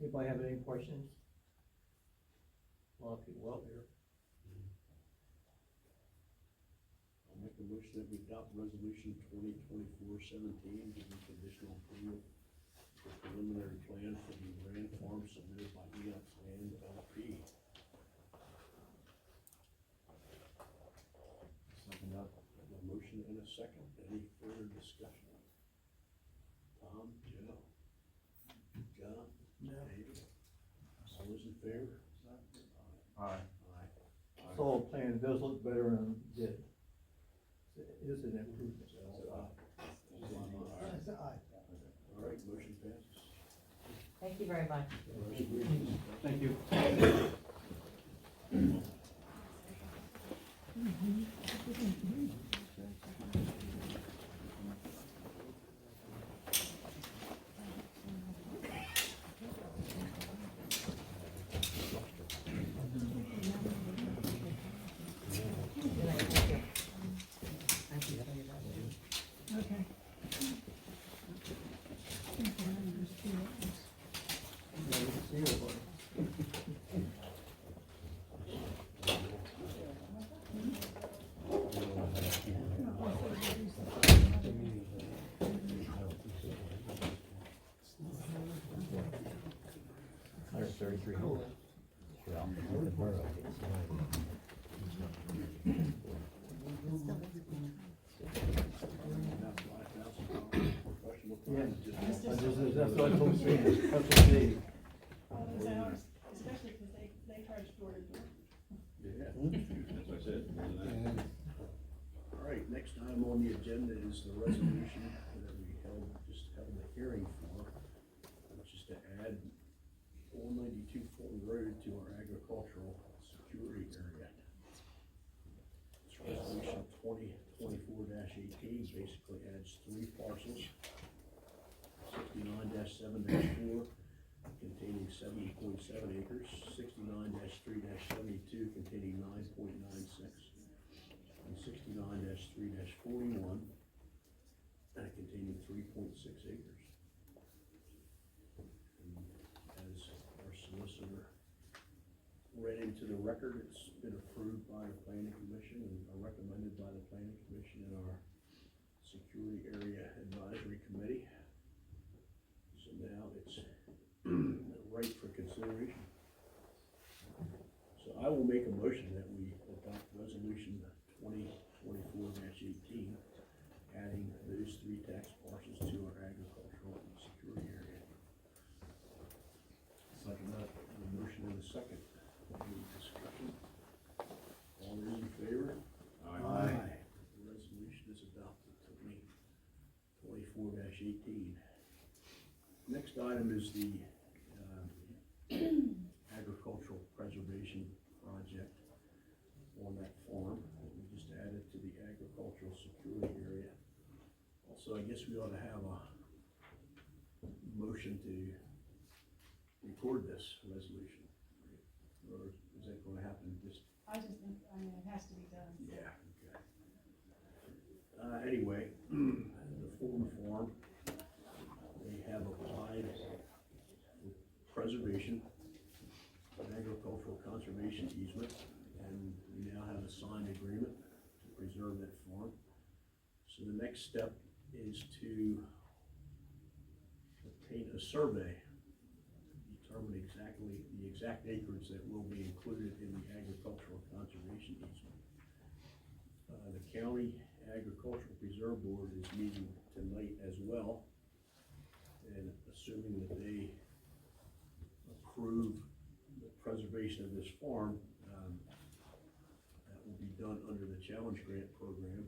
anybody have any questions? A lot of people out there. I'll make a motion that we adopt resolution 2024-17, giving conditional approval for preliminary plan for the Grand Farm submitted by EOS Land LP. Second up. A motion and a second. Any further discussion? Tom, Joe? John? No. David? All those in favor? Aye. Aye. Saw a plan, it does look better than it did. It is an improvement. I said aye. All right, motion passes. Thank you very much. Thank you. See you, buddy. Yeah, that's what I told Sam, that's what they. Those hours, especially because they charge door to door. Yeah, as I said. All right, next item on the agenda is the resolution that we held a hearing for, which is to add 492 Fulton Road to our agricultural security area. This resolution 2024-18 basically adds 3 parcels. 69-7-4 containing 70.7 acres, 69-3-72 containing 9.96, and 69-3-41 containing 3.6 acres. And as our solicitor read into the record, it's been approved by the planning commission and recommended by the planning commission and our security area advisory committee. So now it's right for consideration. So I will make a motion that we adopt resolution 2024-18, adding those 3 tax parcels to our agricultural and security area. Second that. A motion and a second. Any discussion? All those in favor? Aye. The resolution is adopted. 2024-18. Next item is the agricultural preservation project on that farm that we just added to the agricultural security area. Also, I guess we ought to have a motion to record this resolution. Or is that gonna happen just? I just think, it has to be done. Yeah, okay. Anyway, the Fulton Farm, they have applied for preservation, an agricultural conservation easement, and we now have a signed agreement to preserve So the next step is to obtain a survey, determine exactly the exact acreage that will be included in the agricultural conservation easement. The County Agricultural Preserve Board is meeting tonight as well, and assuming that they approve the preservation of this farm, that will be done under the Challenge Grant program.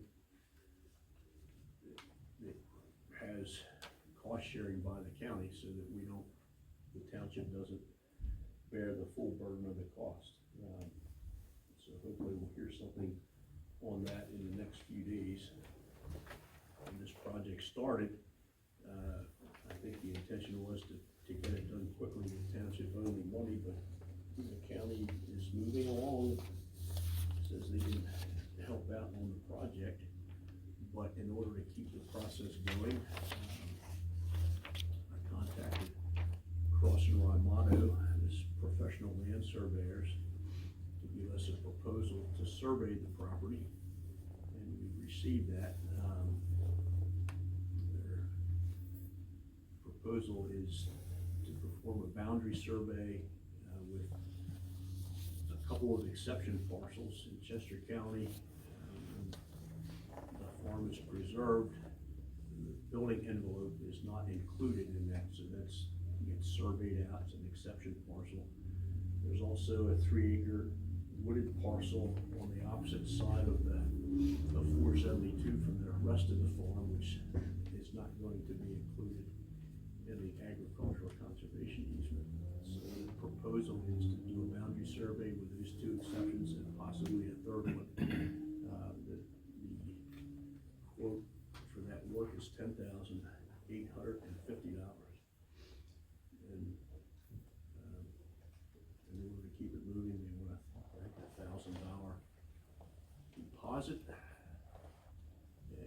It has cost sharing by the county so that the township doesn't bear the full burden of the cost. So hopefully we'll hear something on that in the next few days. When this project started, I think the intention was to get it done quickly with township only money, but the county is moving along. Says they can help out on the project, but in order to keep the process going, I contacted Cross and Romano, this professional land surveyors, to give us a proposal to survey the property, and we received that. Their proposal is to perform a boundary survey with a couple of exception parcels in Chester County. The farm is preserved. The building envelope is not included in that, so that's gets surveyed out as an exception parcel. There's also a 3-acre wooded parcel on the opposite side of the 472 from the rest of the farm, which is not going to be included in the agricultural conservation easement. So the proposal is to do a boundary survey with those 2 exceptions and possibly a third one. The quote for that work is $10,850. And in order to keep it moving, they want a $1,000 deposit,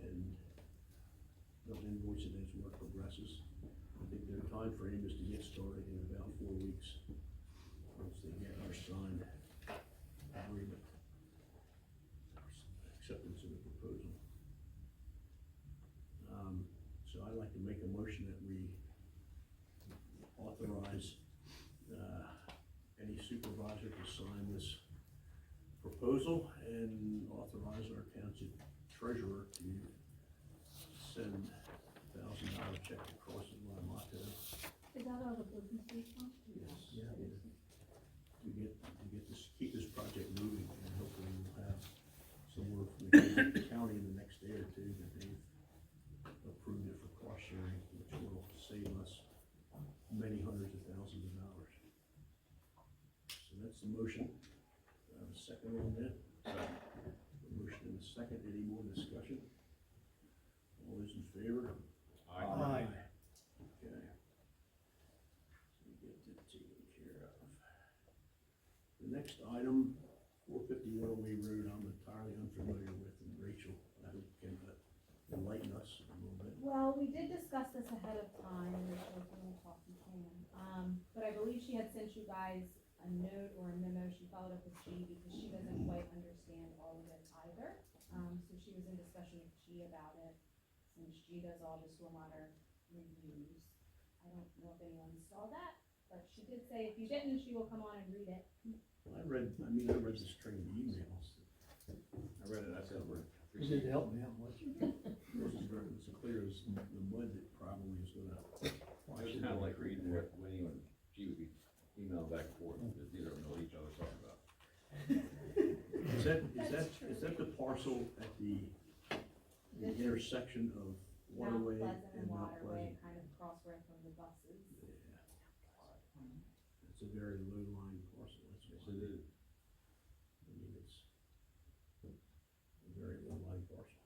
and they'll invoice it as work progresses. I think their time frame is to get started in about 4 weeks, once they get our signed agreement, acceptance of the proposal. So I'd like to make a motion that we authorize any supervisor to sign this proposal and authorize our township treasurer to send $1,000 check across the Lamato. Is that all the business from? Yes. To get this, keep this project moving, and hopefully we'll have some word from the county in the next day or two that they've approved it for cost sharing, which will save us many hundreds of thousands of dollars. So that's the motion. Second on that. The motion and the second. Any more discussion? All those in favor? Aye. Okay. So we get that taken care of. The next item, 450 Runaway Road, I'm entirely unfamiliar with, and Rachel, I hope can enlighten us a little bit. Well, we did discuss this ahead of time, Rachel, if you want to talk, you can. But I believe she had sent you guys a note or a memo. She followed up with G because she doesn't quite understand all of it either. So she was in discussion with G about it, since G does all the stormwater reviews. I don't know if anyone saw that, but she did say if you didn't, she will come on and read it. I read the string of emails. I read it, I said, we're. You didn't help me out much. This is very, it's clear as the mud that probably is gonna. It was kind of like reading what Winnie and G would be emailing back and forth, because neither of them know what each other's talking about. Is that the parcel at the intersection of Mount Waterway Pleasant and and Mount Waterway, Pleasant? kind of cross right from the buses. Yeah. It's a very low lying parcel, that's Yes, why. it is. I mean, it's a very low lying parcel.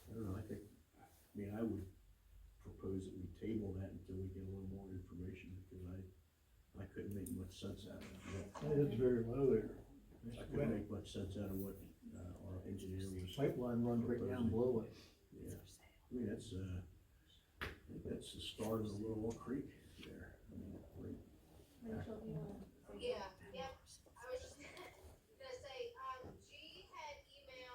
I don't know, I would propose that we table that until we get a little more information, because I couldn't make much sense out of it. It's very low there. I couldn't make much sense out of what our engineer was. Pipeline runs right down below it. Yeah, I mean, I think that's the start of the Little Creek there. I mean, right. Rachel, do you want to say? Yeah, I was just gonna say, G had emailed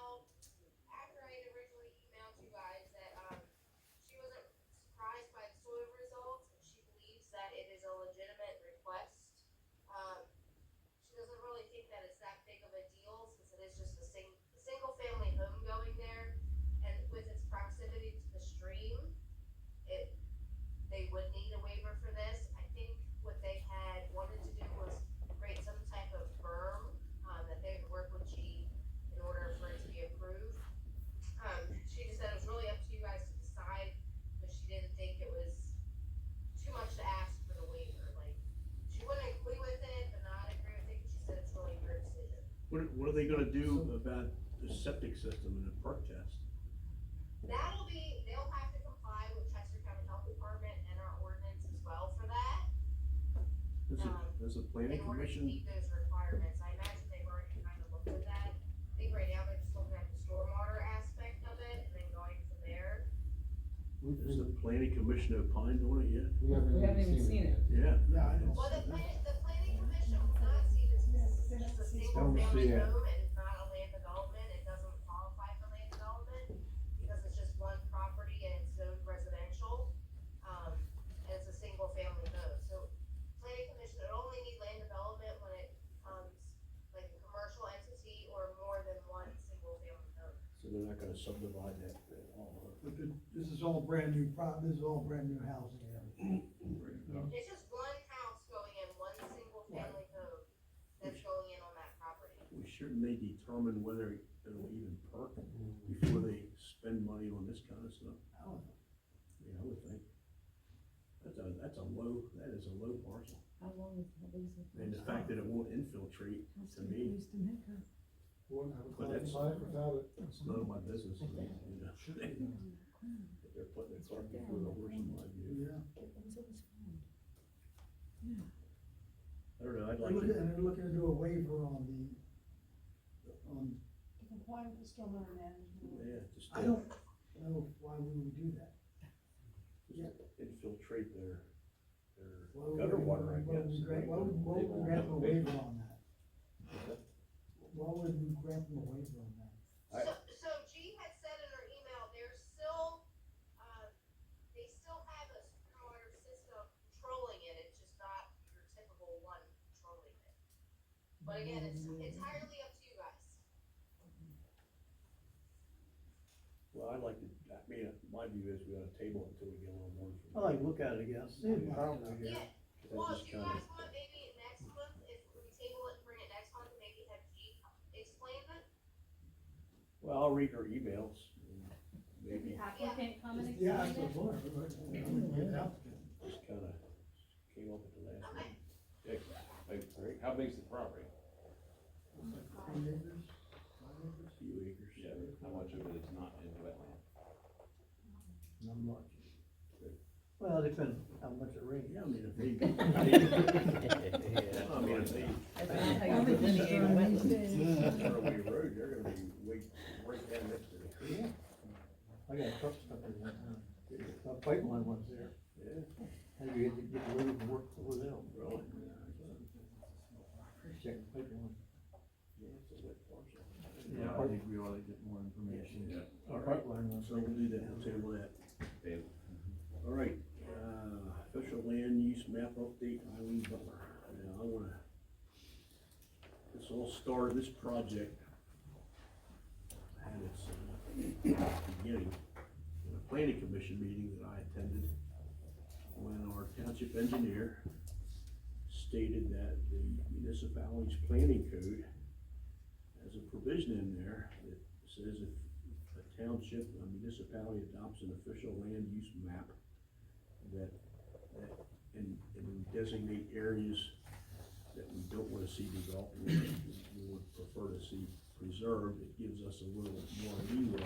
what are they gonna do about the septic system and the perk test? They'll have to comply with Chester County Health Department and our ordinance as well for that. Does the planning In order to commission, meet those requirements, I imagine they've already kind of looked at that. I think right now they're just looking at the stormwater aspect of it and then going from there. has the planning commission opined on it yet? We haven't We haven't even seen it. Yeah. Yeah, I don't. Well, the planning commission will not see this as a single family home and it's not a land development, it doesn't qualify for land development because it's just one property and it's zoned residential, and it's a single family home. So planning commission would only need land development when it comes like a commercial entity or more than one single family home. So they're not gonna subdivide that at all, huh? But this is all brand new this is all brand new housing and everything. It's just one house going in, one single family home that's going in on that property. We shouldn't they determine whether it'll even perk before they spend money on this kind of stuff? I don't know. Yeah, I would think. That is a low parcel. How long is that lease? And the fact that it won't infiltrate, to me, Won't have a But that's- life without it. it's none of my business, you know. They're putting the cart before the horse in my view. Yeah. I don't know, I'd They're like looking, to, and they're looking to do a waiver on To comply with the stormwater management. yeah, just I don't know why we would do that. infiltrate their Why would gutter we- water, I why would guess. we grant- Why would we grant them a waiver on that? Why would we grant them a waiver on that? So G had said in her email, they're still, they still have a stormwater system controlling it, it's just not your typical one controlling it. But again, it's entirely up to you guys. Well, I'd like to, I mean, my view is we ought to table it until we get a little more. I like to look at it, I guess. See the problem here. Yeah, Cause well, that if just you kinda, guys want, maybe next month, if we table it and bring it next month, and maybe have G explain it. well, I'll read her emails, and maybe Applicant come and Yeah, explain that's it? the point, right? just kinda came up at the last Okay. one. Great, how big's the property? 3 acres, 5 acres? Few acres. Yeah, how much of it is not in wetland? Not much. Well, it depends how much it rains. Yeah, I mean, if they, I mean, if they, That's not how you delineate a wetland. Fairway Road, they're gonna be right down next to the creek. I got a truck stuck in that, a pipeline was there. Yeah, How do you get the road to work over there? really. Check the pipeline. Yeah, it's a wet parcel. Yeah, I think we ought to get more information. Yeah. The pipeline was. So we'll do that, we'll table that. David? All right, official land use map update, Eileen Butler. Now, I wanna, this all started, this project had its beginning in a planning commission meeting that I attended when our township engineer stated that the municipality's planning code has a provision in there that says if a township, a municipality adopts an official land use map and we designate areas that we don't wanna see developed, we would prefer to see preserved, it gives us a little more leeway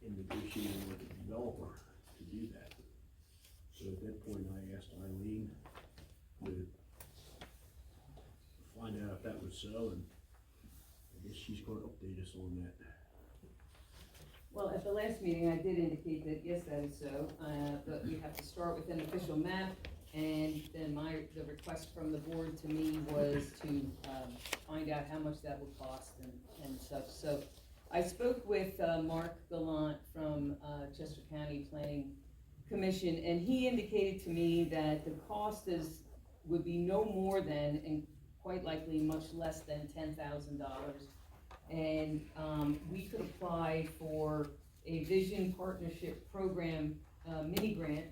in negotiating with the developer to do that. So at that point, I asked Eileen to find out if that was so, and I guess she's gonna update us on that. Well, at the last meeting, I did indicate that, yes, that is so, but we have to start with an official map, and then the request from the board to me was to, find out how much that would cost and such, so I spoke with, Mark Gallant from, Chester County Planning Commission, and he indicated to me that the cost would be no more than, and quite likely much less than $10,000. And we could apply for a Vision Partnership Program mini grant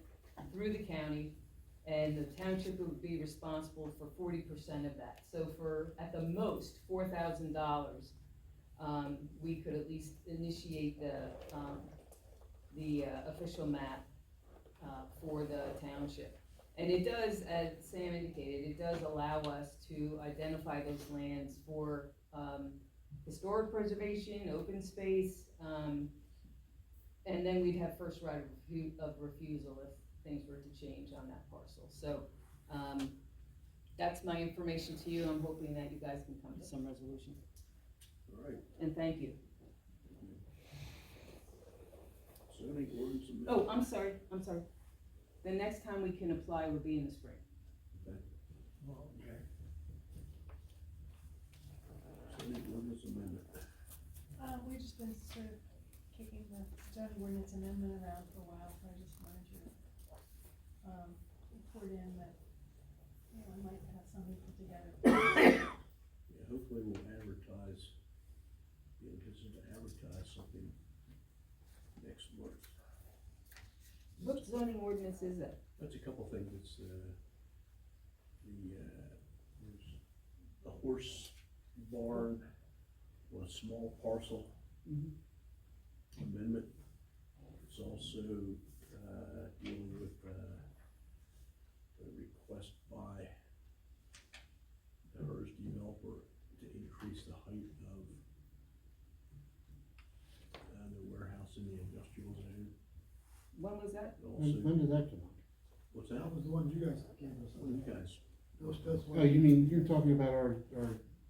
through the county, and the township would be responsible for 40% of that. So for, at the most, $4,000, we could at least initiate the official map for the township. And it does, as Sam indicated, it does allow us to identify those lands for historic preservation, open space, and then we'd have first right of refusal if things were to change on that parcel. So, that's my information to you. I'm hoping that you guys can come to some resolution. All right. And thank you. Zoning ordinance amendment. Oh, I'm sorry. The next time we can apply would be in the spring. Okay. Well, okay. Zoning ordinance amendment. We've just been sort of kicking the zoning ordinance amendment around for a while, so I just wanted to, report in that, you know, I might have something put together. Yeah, hopefully we'll advertise, be in a position to advertise something next month. What zoning ordinance is that? That's a couple things, it's, there's a horse barn on a small parcel amendment. It's also, dealing with, the request by the HERS developer to increase the height of, the warehouse in the industrial zone. When was that? Also, When did that come up? what's that? That was the one you guys gave us. What do you guys? That's Oh, one. you mean, you're talking about our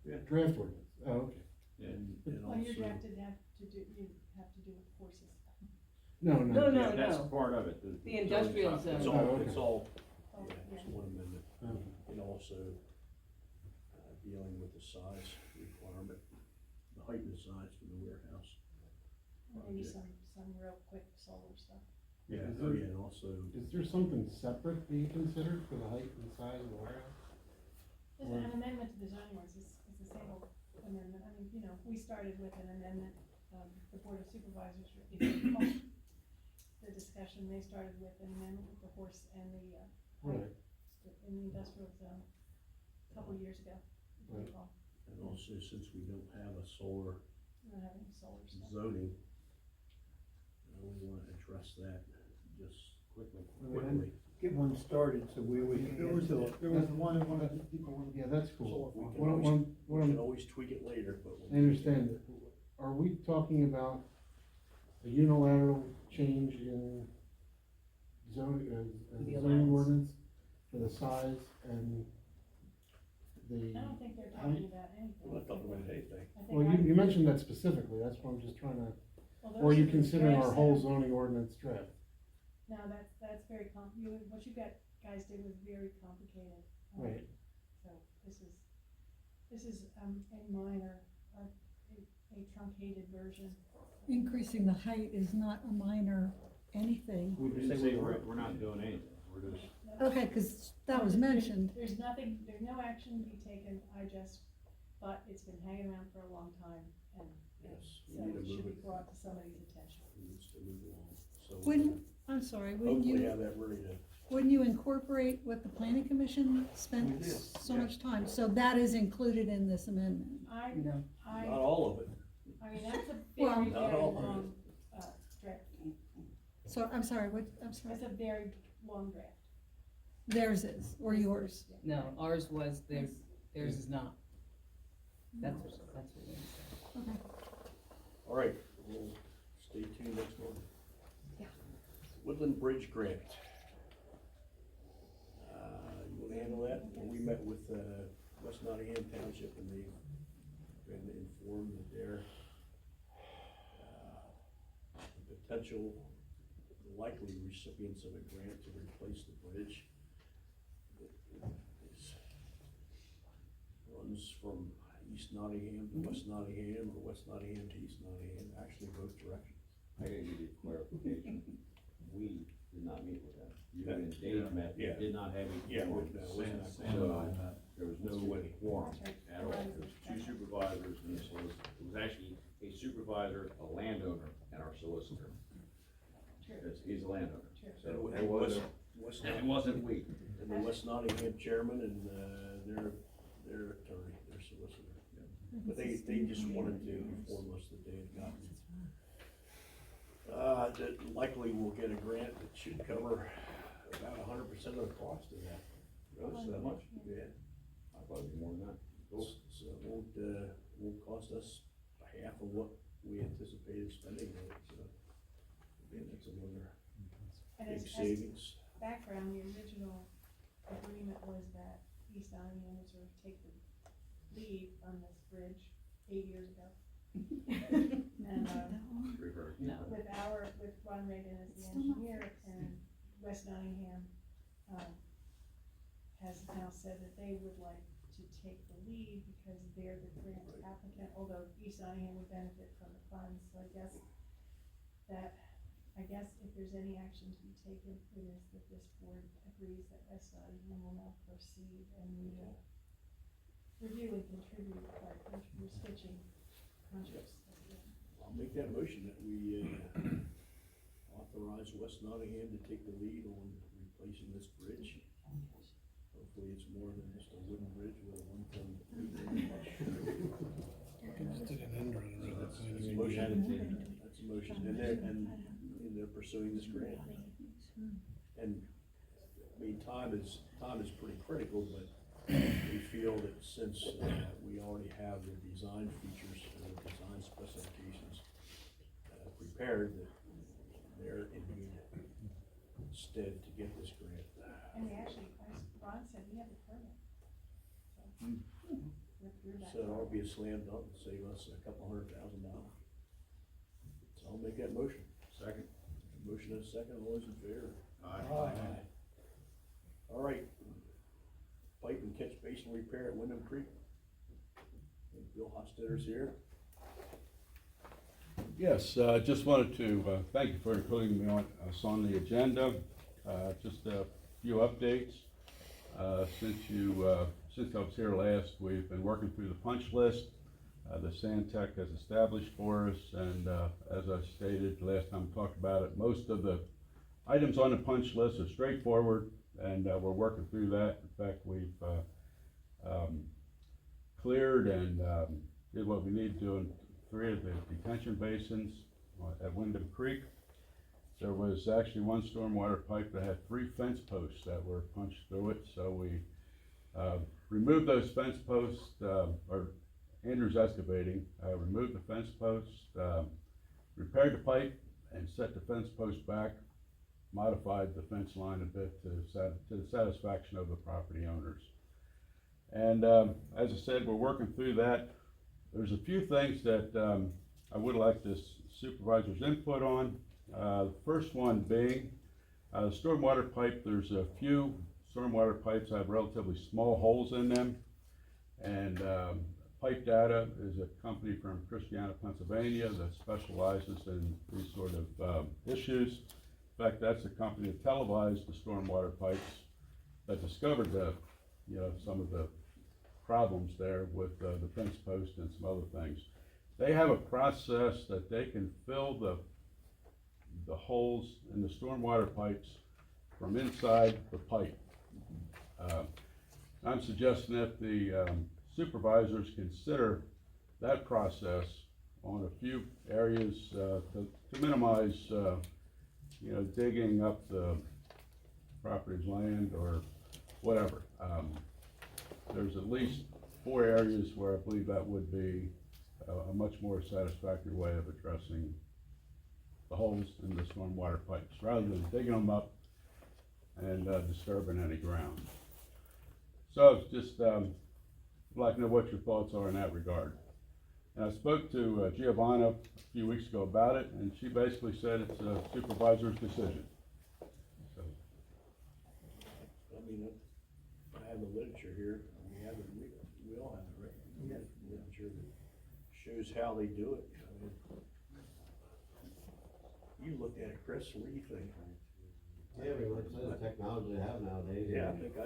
Yeah. draft ordinance? Oh, okay. And Well, your also, draft didn't have to do, you have to do with horses. No. No, That's no. part of it. The industrial zone. it's Oh, all, okay. it's all, Oh, yeah, yeah. it's one amendment. Okay. And also, dealing with the size requirement, the height and the size for the warehouse. Maybe project. some real quick solar stuff. Yeah, Is oh there- yeah, and also, Is there something separate being considered for the height and size of the warehouse? It's an amendment to the zoning ordinance, it's a single amendment, I mean, you know, we started with an amendment, the board of supervisors, if you recall, the discussion, they started with an amendment with the horse and the, height in the industrial zone, a couple years ago, if you Right. recall. and also since we don't have a solar We don't have any solar stuff. zoning, we wanna address that just Quickly. quickly. Get one started so we can There get was, to it. there was one that wanted, people wanted. Yeah, that's cool. We can What always- what We I'm can always tweak it later, but. I understand that. Are we talking about a unilateral change in zoning, The zoning allowance. ordinance for the size and the? I don't think they're talking about anything. We're not talking about anything. I think Well, our- you mentioned that specifically, that's what I'm just trying to, well, or are you those are the considering our drafts whole that- zoning ordinance draft? No, that's very what you guys did was very complicated. Right. So this is, a minor, a truncated version. Increasing the height is not a minor anything. We didn't say we're not doing anything, we're just. Okay, cause that was mentioned. There's no action to be taken, but it's been hanging around for a long time, and Yes, we so need to it move should be it. brought to somebody's attention. It needs to move along, so. I'm sorry, wouldn't Hopefully you, have that ready to. wouldn't you incorporate what the planning commission spent We did, so yeah. much time? So that is included in this amendment. Not all of it. I mean, that's a Well- very, Not very all of long, draft, So, I'm sorry, I'm sorry, that's a very long draft. theirs is, or yours? No, ours was, theirs is not. That's what it is. Okay. All right, we'll stay tuned next month. Yeah. Woodland Bridge Grant. You wanna handle that? Well, we met with, West Nottingham Township and they've been informed that they're, potential likely recipients of a grant to replace the bridge. It runs from East Nottingham to West Nottingham, or West Nottingham to East Nottingham, actually both directions. I gotta give you clarification. We did not meet with them. You and Yeah. Dave met, Yeah. did not have a Yeah, quorum. no, it wasn't that So, close. there was no quorum at all. There's two supervisors and a solicitor. It was actually a supervisor, a landowner, and our solicitor. He's a landowner. So And there was, West and it wasn't we. And the West Nottingham chairman and, their attorney, their solicitor. But they just wanted to inform us that they had gotten. That likely we'll get a grant that should cover about 100% of the cost of that. Really, so that much? Yeah. I thought it'd be more than that. Cool. So it won't won't cost us half of what we anticipated spending on it, so. Again, that's another And big as savings. background, the original agreement was that East Nottingham would sort of take the lead on this bridge 8 years ago. And, Reverse. with Ron Reagan as the engineer, and West Nottingham, has now said that they would like to take the lead because they're the grant applicant, although East Nottingham would benefit from the funds, so I guess if there's any action to be taken, it is that this board agrees that West Nottingham will now proceed, and we will review and contribute, we're switching contracts. I'll make that motion that we, authorize West Nottingham to take the lead on replacing this bridge. Hopefully it's more than just a wooden bridge with a 1-ton. That's a motion. That's a motion, and they're pursuing this grant. And, I mean, time is pretty critical, but we feel that since, we already have the design features and the design specifications, prepared, that they're in good stead to get this grant. And we actually, as Ron said, we have the permit. We're back. So it'll be a slam dunk, save us a couple $100,000. So I'll make that motion. Second. Motion and a second, all those in favor? Aye. All right. Pipe and catch basin repair at Wyndham Creek. Bill Hostetter's here. Yes, just wanted to thank you for including me on us on the agenda. Just a few updates. Since I was here last, we've been working through the punch list. The Sandtech has established for us, and as I stated last time we talked about it, most of the items on the punch list are straightforward, and we're working through that. In fact, we've cleared and did what we need to do in 3 of the detention basins at Wyndham Creek. There was actually one stormwater pipe that had 3 fence posts that were punched through it, so we removed those fence posts, or Andrew's excavating, removed the fence posts, repaired the pipe, and set the fence post back, modified the fence line a bit to the satisfaction of the property owners. And as I said, we're working through that. There's a few things that I would like this supervisor's input on. The first one being stormwater pipe. There's a few stormwater pipes that have relatively small holes in them, and Pipe Data is a company from Christiana, Pennsylvania that specializes in these sort of issues. In fact, that's the company that televised the stormwater pipes that discovered some of the problems there with the fence post and some other things. They have a process that they can fill the holes in the stormwater pipes from inside the pipe. I'm suggesting that the supervisors consider that process on a few areas to minimize digging up the property's land or whatever. There's at least 4 areas where I believe that would be a much more satisfactory way of addressing the holes in the stormwater pipes, rather than digging them up and disturbing any ground. So just I'd like to know what your thoughts are in that regard. And I spoke to Giovanna a few weeks ago about it, and she basically said it's a supervisor's decision. So. I mean, I have the literature here, we all have it, right? Yeah. Literature that shows how they do it. I mean, you looked at it, Chris, what do you think? Yeah, I mean, like I said, the technology they have nowadays. Yeah, I think I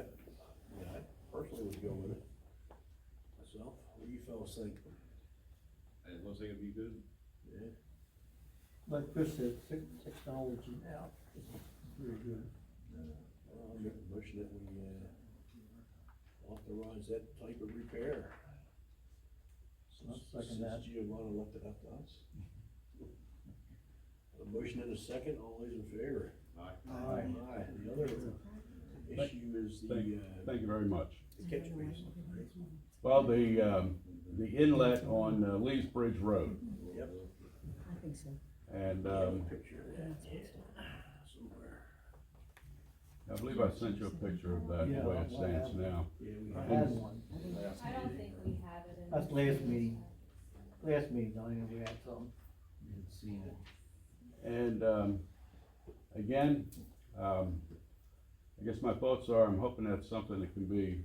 personally would go with it myself. What do you fellas think? I don't think it'd be good. Yeah. Like Chris said, technology now is very good. Well, I'll make a motion that we authorize that type of repair. I'll second that. Since Giovanna left it up to us. A motion and a second, all those in favor? Aye. Aye. The other issue is Thank you very much. the catch basin. Well, the the inlet on Lee's Bridge Road. Yep. I think so. And, Picture of that somewhere. I believe I sent you a picture of that, the way it stands now. Yeah, we I had had one. I don't think we have it in. That's last meeting. Last meeting, Diane, we had some. hadn't seen it. And, again, I guess my thoughts are, I'm hoping that's something that can be,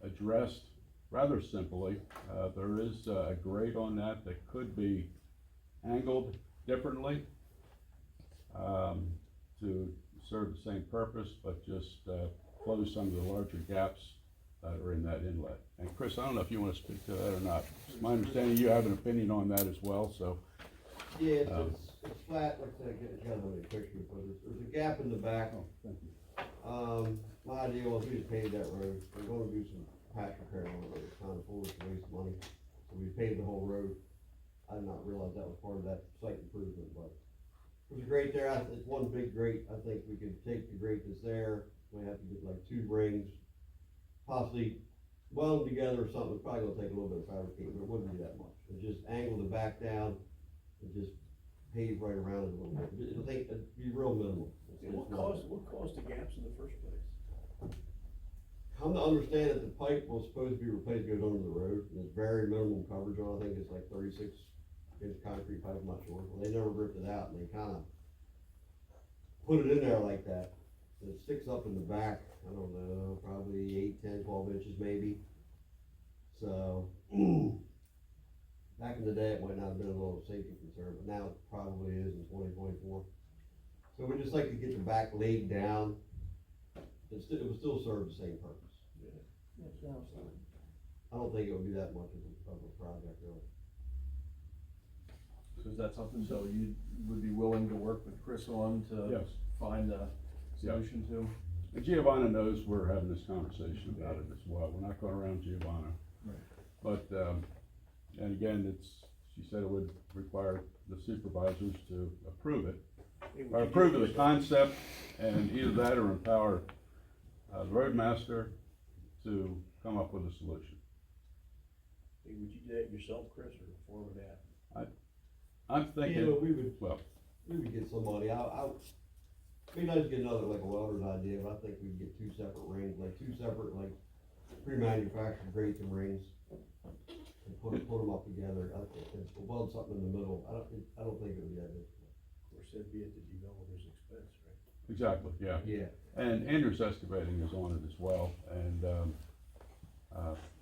addressed rather simply. There is a grate on that that could be angled differently, to serve the same purpose, but just, close some of the larger gaps that are in that inlet. And Chris, I don't know if you wanna speak to that or not. It's my understanding you have an opinion on that as well, so. Yeah, it's flat, like I said, it's got a picture, but there's a gap in the back. Oh, thank you. My idea was we just paved that road, we're gonna do some patch repair on it, it's kind of foolish to waste money. So we paved the whole road. I did not realize that was part of that site improvement, but there's a grate there, it's one big grate. I think we could take the grate that's there, we have to get like 2 rings, possibly weld them together or something. It's probably gonna take a little bit of fabricating, but it wouldn't be that much. It's just angle the back down and just pave right around it a little bit. It'd be real minimal. What caused the gaps in the first place? Come to understand that the pipe was supposed to be replaced, goes under the road, and it's very minimal coverage on it. I think it's like 36-inch concrete pipe, I'm not sure. Well, they never ripped it out, and they kinda put it in there like that. And it sticks up in the back, I don't know, probably 8, 10, 12 inches maybe. So, back in the day, it might not have been a little safety concern, but now it probably is in 2024. So we just like to get the back laid down. It will still serve the same purpose. That sounds good. I don't think it would be that much of a project, really. So is that something, so you would be willing to work with Chris on to Yes. find a solution to? And Giovanna knows we're having this conversation about it as well. We're not going around Giovanna. Right. But, and again, she said it would require the supervisors to approve it. Hey, would Or you approve do of the this- concept, and either that or empower, the roadmaster to come up with a solution. Hey, would you do that yourself, Chris, or form of that? I'm Yeah, thinking, but we would well, get somebody, maybe I'd get another, like a welder's idea, but I think we'd get 2 separate rings, like 2 separate, like, pre-manufactured grates and rings. And put them up together, and weld something in the middle. I don't think it would be that difficult. Of course, that'd be at the developer's expense, right? exactly, yeah. Yeah. And Andrews Excavating is on it as well, and,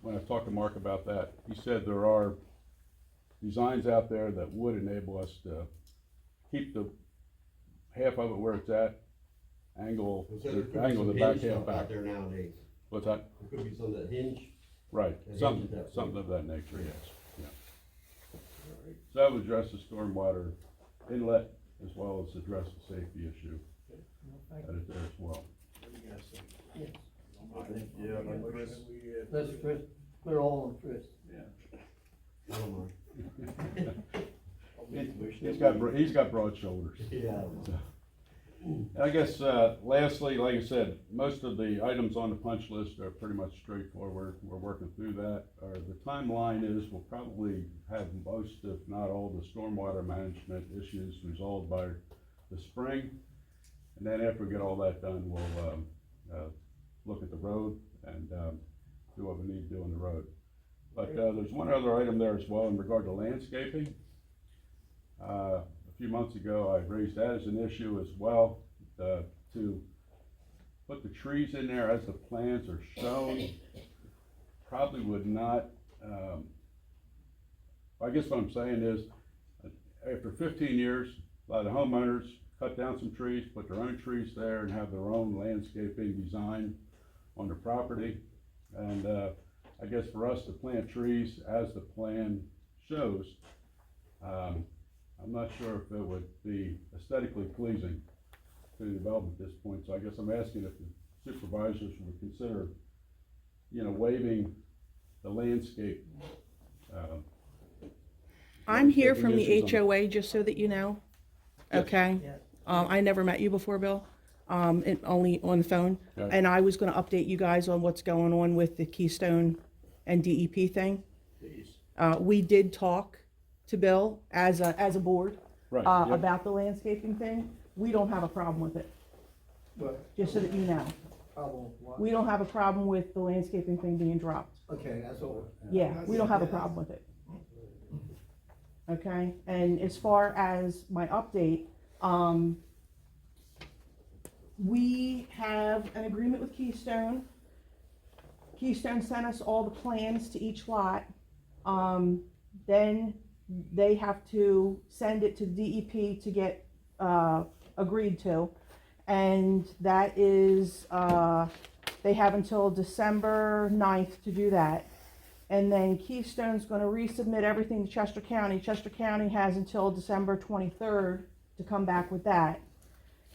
when I talked to Mark about that, he said there are designs out there that would enable us to keep the half of it where it's at, angle the back half back. Out there nowadays. What's that? There could be some that hinge. Right, That something, hinges that something way. of that nature, yes, yeah. All right. So that would address the stormwater inlet as well as address the safety issue that is there as well. What do you guys think? Yes. I think, yeah, like Chris. Let's Chris, put it all on Chris. I don't know. He's got broad shoulders. Yeah. And I guess, lastly, like I said, most of the items on the punch list are pretty much straightforward. We're working through that. The timeline is we'll probably have most, if not all, the stormwater management issues resolved by the spring. And then after we get all that done, we'll, look at the road and, do what we need to do on the road. But, there's one other item there as well in regard to landscaping. A few months ago, I raised that as an issue as well, to put the trees in there as the plans are shown. Probably would not, I guess what I'm saying is, after 15 years, a lot of homeowners cut down some trees, put their own trees there and have their own landscaping design on the property. And, I guess for us to plant trees as the plan shows, I'm not sure if it would be aesthetically pleasing to the development at this point, so I guess I'm asking if the supervisors would consider, waiving the landscape. I'm here from landscaping the issues on HOA, just so that you know, Yes. okay? Yes. I never met you before, Bill, only on the phone, Okay. and I was gonna update you guys on what's going on with the Keystone and DEP thing. Please. We did talk to Bill as a board, Right, yep. about the landscaping thing. We don't have a problem with it, But, just so that you know. what? We don't have a problem with the landscaping thing being dropped. Okay, that's all. Yeah, we don't have a problem with it. Okay, and as far as my update, we have an agreement with Keystone. Keystone sent us all the plans to each lot. Then they have to send it to DEP to get, agreed to. And that is, they have until December 9th to do that. And then Keystone's gonna resubmit everything to Chester County. Chester County has until December 23rd to come back with that.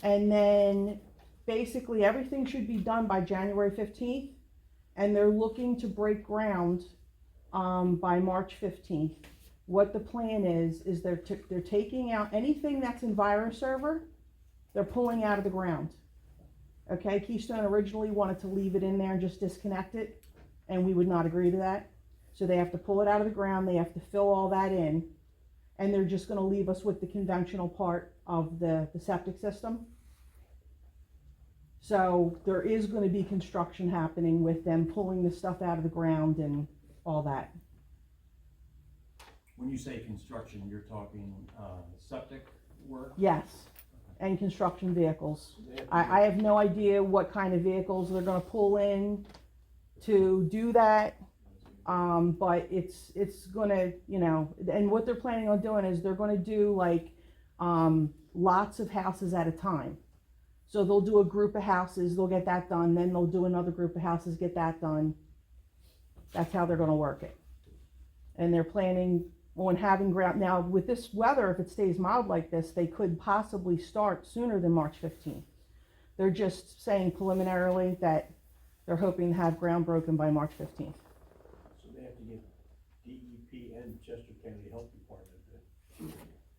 And then basically everything should be done by January 15th. And they're looking to break ground, by March 15th. What the plan is they're taking out anything that's EnviroServer, they're pulling out of the ground. Okay, Keystone originally wanted to leave it in there and just disconnect it, and we would not agree to that. So they have to pull it out of the ground, they have to fill all that in, and they're just gonna leave us with the conventional part of the septic system. So there is gonna be construction happening with them pulling the stuff out of the ground and all that. When you say construction, you're talking, septic work? Yes, and construction vehicles. I have no idea what kind of vehicles they're gonna pull in to do that. But it's gonna, you know, and what they're planning on doing is they're gonna do like, lots of houses at a time. So they'll do a group of houses, they'll get that done, then they'll do another group of houses, get that done. That's how they're gonna work it. And they're planning on having ground, now with this weather, if it stays mild like this, they could possibly start sooner than March 15th. They're just saying preliminarily that they're hoping to have ground broken by March 15th. So they have to get DEP and Chester County Health Department to.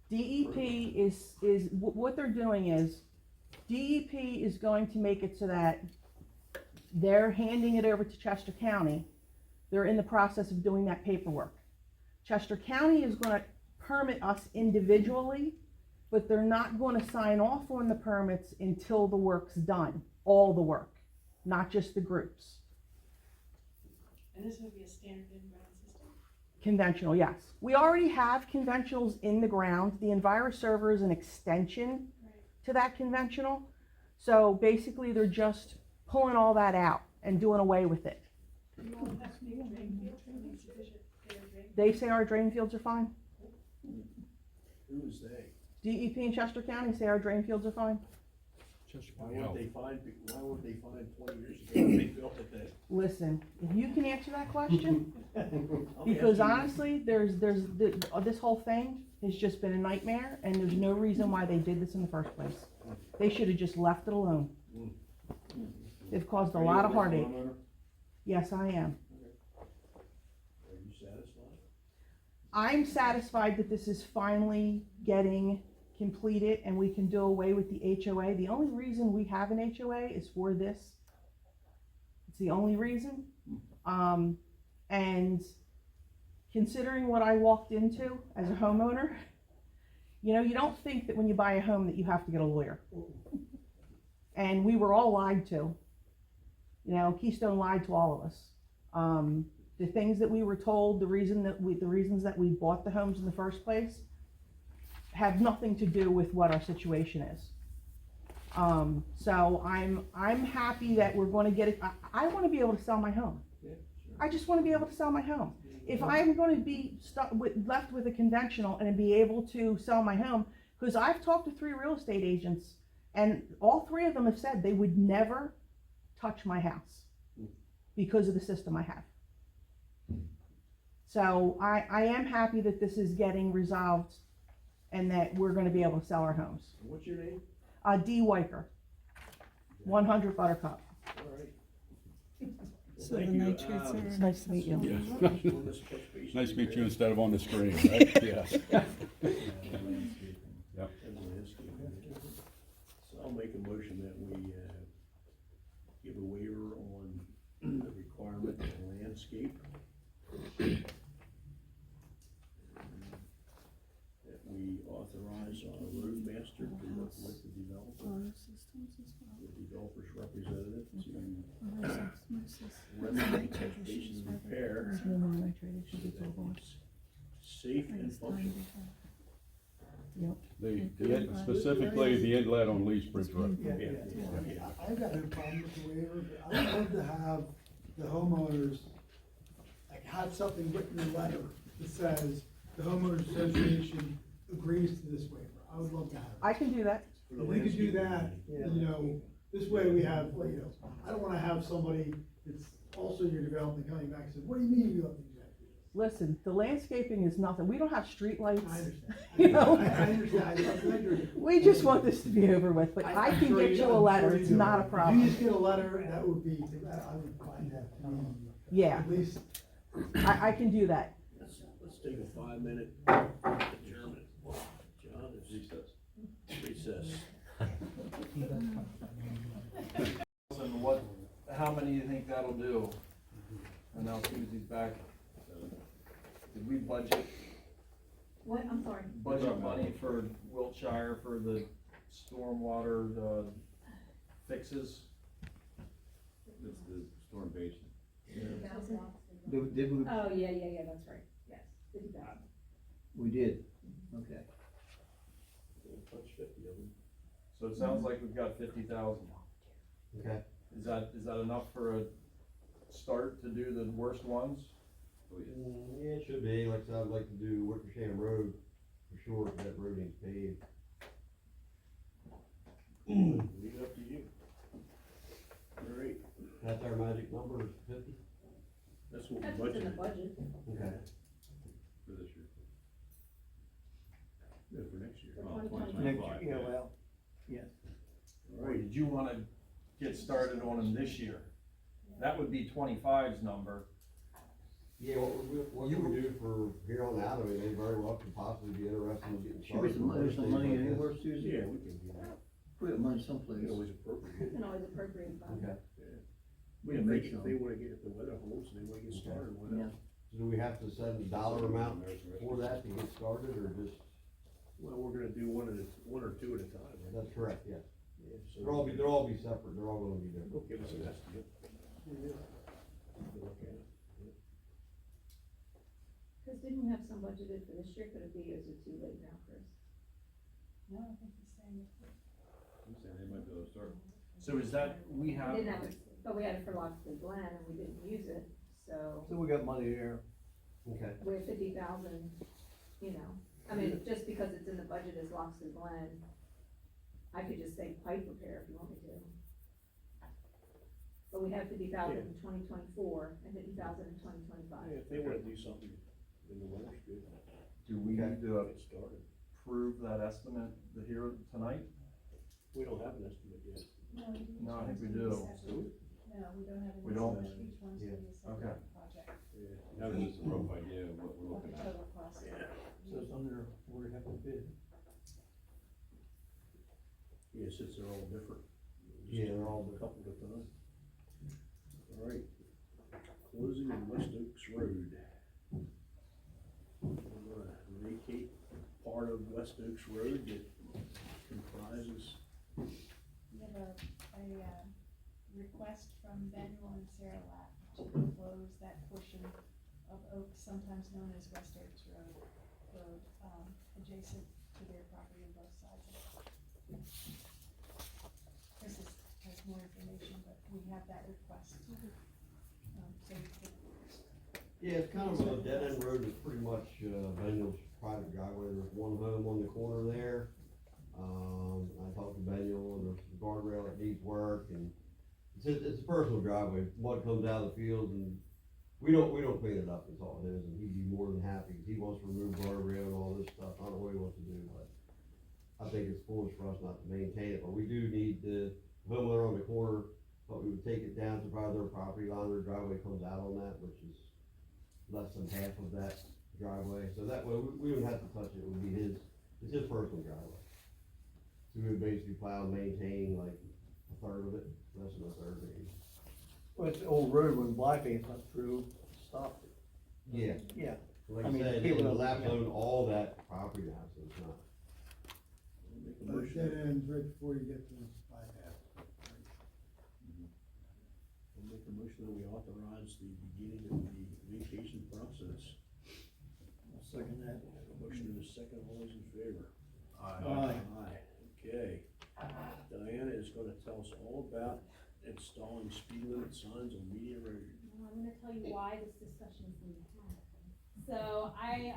DEP is what they're doing is, DEP is going to make it so that they're handing it over to Chester County. They're in the process of doing that paperwork. Chester County is gonna permit us individually, but they're not gonna sign off on the permits until the work's done, all the work, not just the groups. And this would be a standard in-ground system? Conventional, yes. We already have conventionals in the ground. The EnviroServer is an extension to that conventional. So basically they're just pulling all that out and doing away with it. You won't have to make a drain field, insufficient air drain. They say our drain fields are fine. Who is they? DEP in Chester County say our drain fields are fine. Why would they find 20 years ago when they built it then? Listen, if you can answer that question, because honestly, this whole thing has just been a nightmare, and there's no reason why they did this in the first place. They should have just left it alone. They've caused a lot of heartache. Yes, I am. Are you satisfied? I'm satisfied that this is finally getting completed and we can do away with the HOA. The only reason we have an HOA is for this. It's the only reason. And considering what I walked into as a homeowner, you know, you don't think that when you buy a home that you have to get a lawyer. And we were all lied to. You know, Keystone lied to all of us. The things that we were told, the reasons that we bought the homes in the first place, have nothing to do with what our situation is. So I'm happy that we're going to get it. I want to be able to sell my home. Yeah, sure. I just want to be able to sell my home. If I'm going to be left with a conventional and be able to sell my home, because I've talked to 3 real estate agents, and all 3 of them have said they would never touch my house because of the system I have. So I am happy that this is getting resolved and that we're going to be able to sell our homes. What's your name? D. Weicker, 100 Buttercup. All right. So Thank the you. nitrates are. It's nice to meet you. Yeah. Nice to meet you instead of on the screen, right? Yeah. Yep. So I'll make a motion that we, give a waiver on the requirement of landscape That we authorize our roadmaster to work with the developer, the developer's representative to remedy vegetation repair, safe and functional. Specifically the inlet on Lee's Bridge Road. I've got no problem with the waiver, but I would love to have the homeowners, like, have something written in a letter that says the homeowners association agrees to this waiver. I would love to have it. I can do that. If we could do that, you know, this way we have, like, you know, I don't wanna have somebody that's also your development coming back and says, what do you mean you don't do that? Listen, the landscaping is nothing. We don't have street lights. I understand. You know? I understand, I agree. We just want this to be over with, but I can get you a letter. It's not a If problem. you just get a letter, that would be, I would find that, Yeah, at least. I can do that. Let's take a 5-minute adjournment. John, it's recess. And what, how many do you think that'll do? And now Susie's back. Did we budget What, I'm sorry? money for Wiltshire for the stormwater, fixes? It's the storm basin. Did we, Oh, yeah, that's right, yes, 50,000. we did, okay. We'll touch 50 of them. So it sounds like we've got 50,000. Okay. Is that enough for a start to do the worst ones? Yeah, it should be, like I said, I'd like to do Wickersham Road for sure, if that road needs paved. Leave it up to you. All right, That's our magic number, is 50? that's what we That's what's in the budgeted. budget. Okay. For this year. No, for next year. Oh, 2025. Next, yeah, well, yes. All Or right, did you wanna get started on them this year? That would be 25's number. Yeah, what you would do for here on out, I mean, they very well could possibly be interested in getting Should be started. there's some money anywhere, Susie? yeah, we can do that. Put the money We someplace. can always You appropriate. can always appropriate funds. Okay. We If can they, make if some. they wanna get, if the weather holds, and they wanna get started, why Yeah. not? So do we have to send a dollar amount for that to get started, or just? Well, we're gonna do one or two at a time, right? That's correct, yes. Yeah, so They'll all be separate, they're all gonna be different. They'll give us an estimate. Look at it. Cause didn't we have some budgeted for this year, could it be, or is it too late now, Chris? No, I think he's saying it. I'm saying they might be able to start. So is that, we We have, didn't have it, but we had it for Locksley Glen and we didn't use it, so So we got money there. Okay. we have 50,000, you know, I mean, just because it's in the budget as Locksley Glen, I could just say pipe repair if you want me to. But we have 50,000 in 2024 and 50,000 in 2025. Yeah, if they wanna do something in the winter, good. do we need to Get started. approve that estimate here tonight? We don't have an estimate yet. No, each No, I think one's we gonna be do. separate. No, we don't have an We don't? estimate, each one's gonna be a Okay. separate project, Yeah. That was just a rough idea of what we're what the looking at. total cost. Yeah. So it's under, we have to bid. Yeah, since they're all different. Yeah, they're all A couple at a time. All right, closing on West Oaks Road. We're gonna vacate part of West Oaks Road that comprises, We have a request from Manuel and Sarah Lapp to close that portion of Oaks, sometimes known as West Oaks Road, adjacent to their property on both sides. Chris has more information, but we have that request. So we could Yeah, it's kind of a dead end road, it's pretty much, Daniel's private driveway, there's one home on the corner there. I talked to Daniel, and there's a guardrail that needs work, and it's a personal driveway, mud comes out of the field, and we don't clean it up, it's all his, and he'd be more than happy, 'cause he wants to remove guardrail and all this stuff, I don't know what he wants to do, but I think it's foolish for us not to maintain it, but we do need the homeowner on the corner, but we would take it down to probably their property line, their driveway comes out on that, which is less than half of that driveway, so that way, we wouldn't have to touch it, it would be his, it's his personal driveway. So we would basically plow and maintain like a third of it, less than a third maybe. Well, it's the old road when Blackface went through, stopped it. Yeah. Yeah. Like I I mean, said, people the don't- laps own all that property now, so it's not. I'll make a That motion, ends right before you get to the bypass. I'll make a motion that we authorize the beginning of the vacation process. I'll second that. A motion and a second, all those in favor? Aye. Aye, okay. Diana is gonna tell us all about installing speed limit signs on Media Road. Well, I'm gonna tell you why this discussion is being had. So I,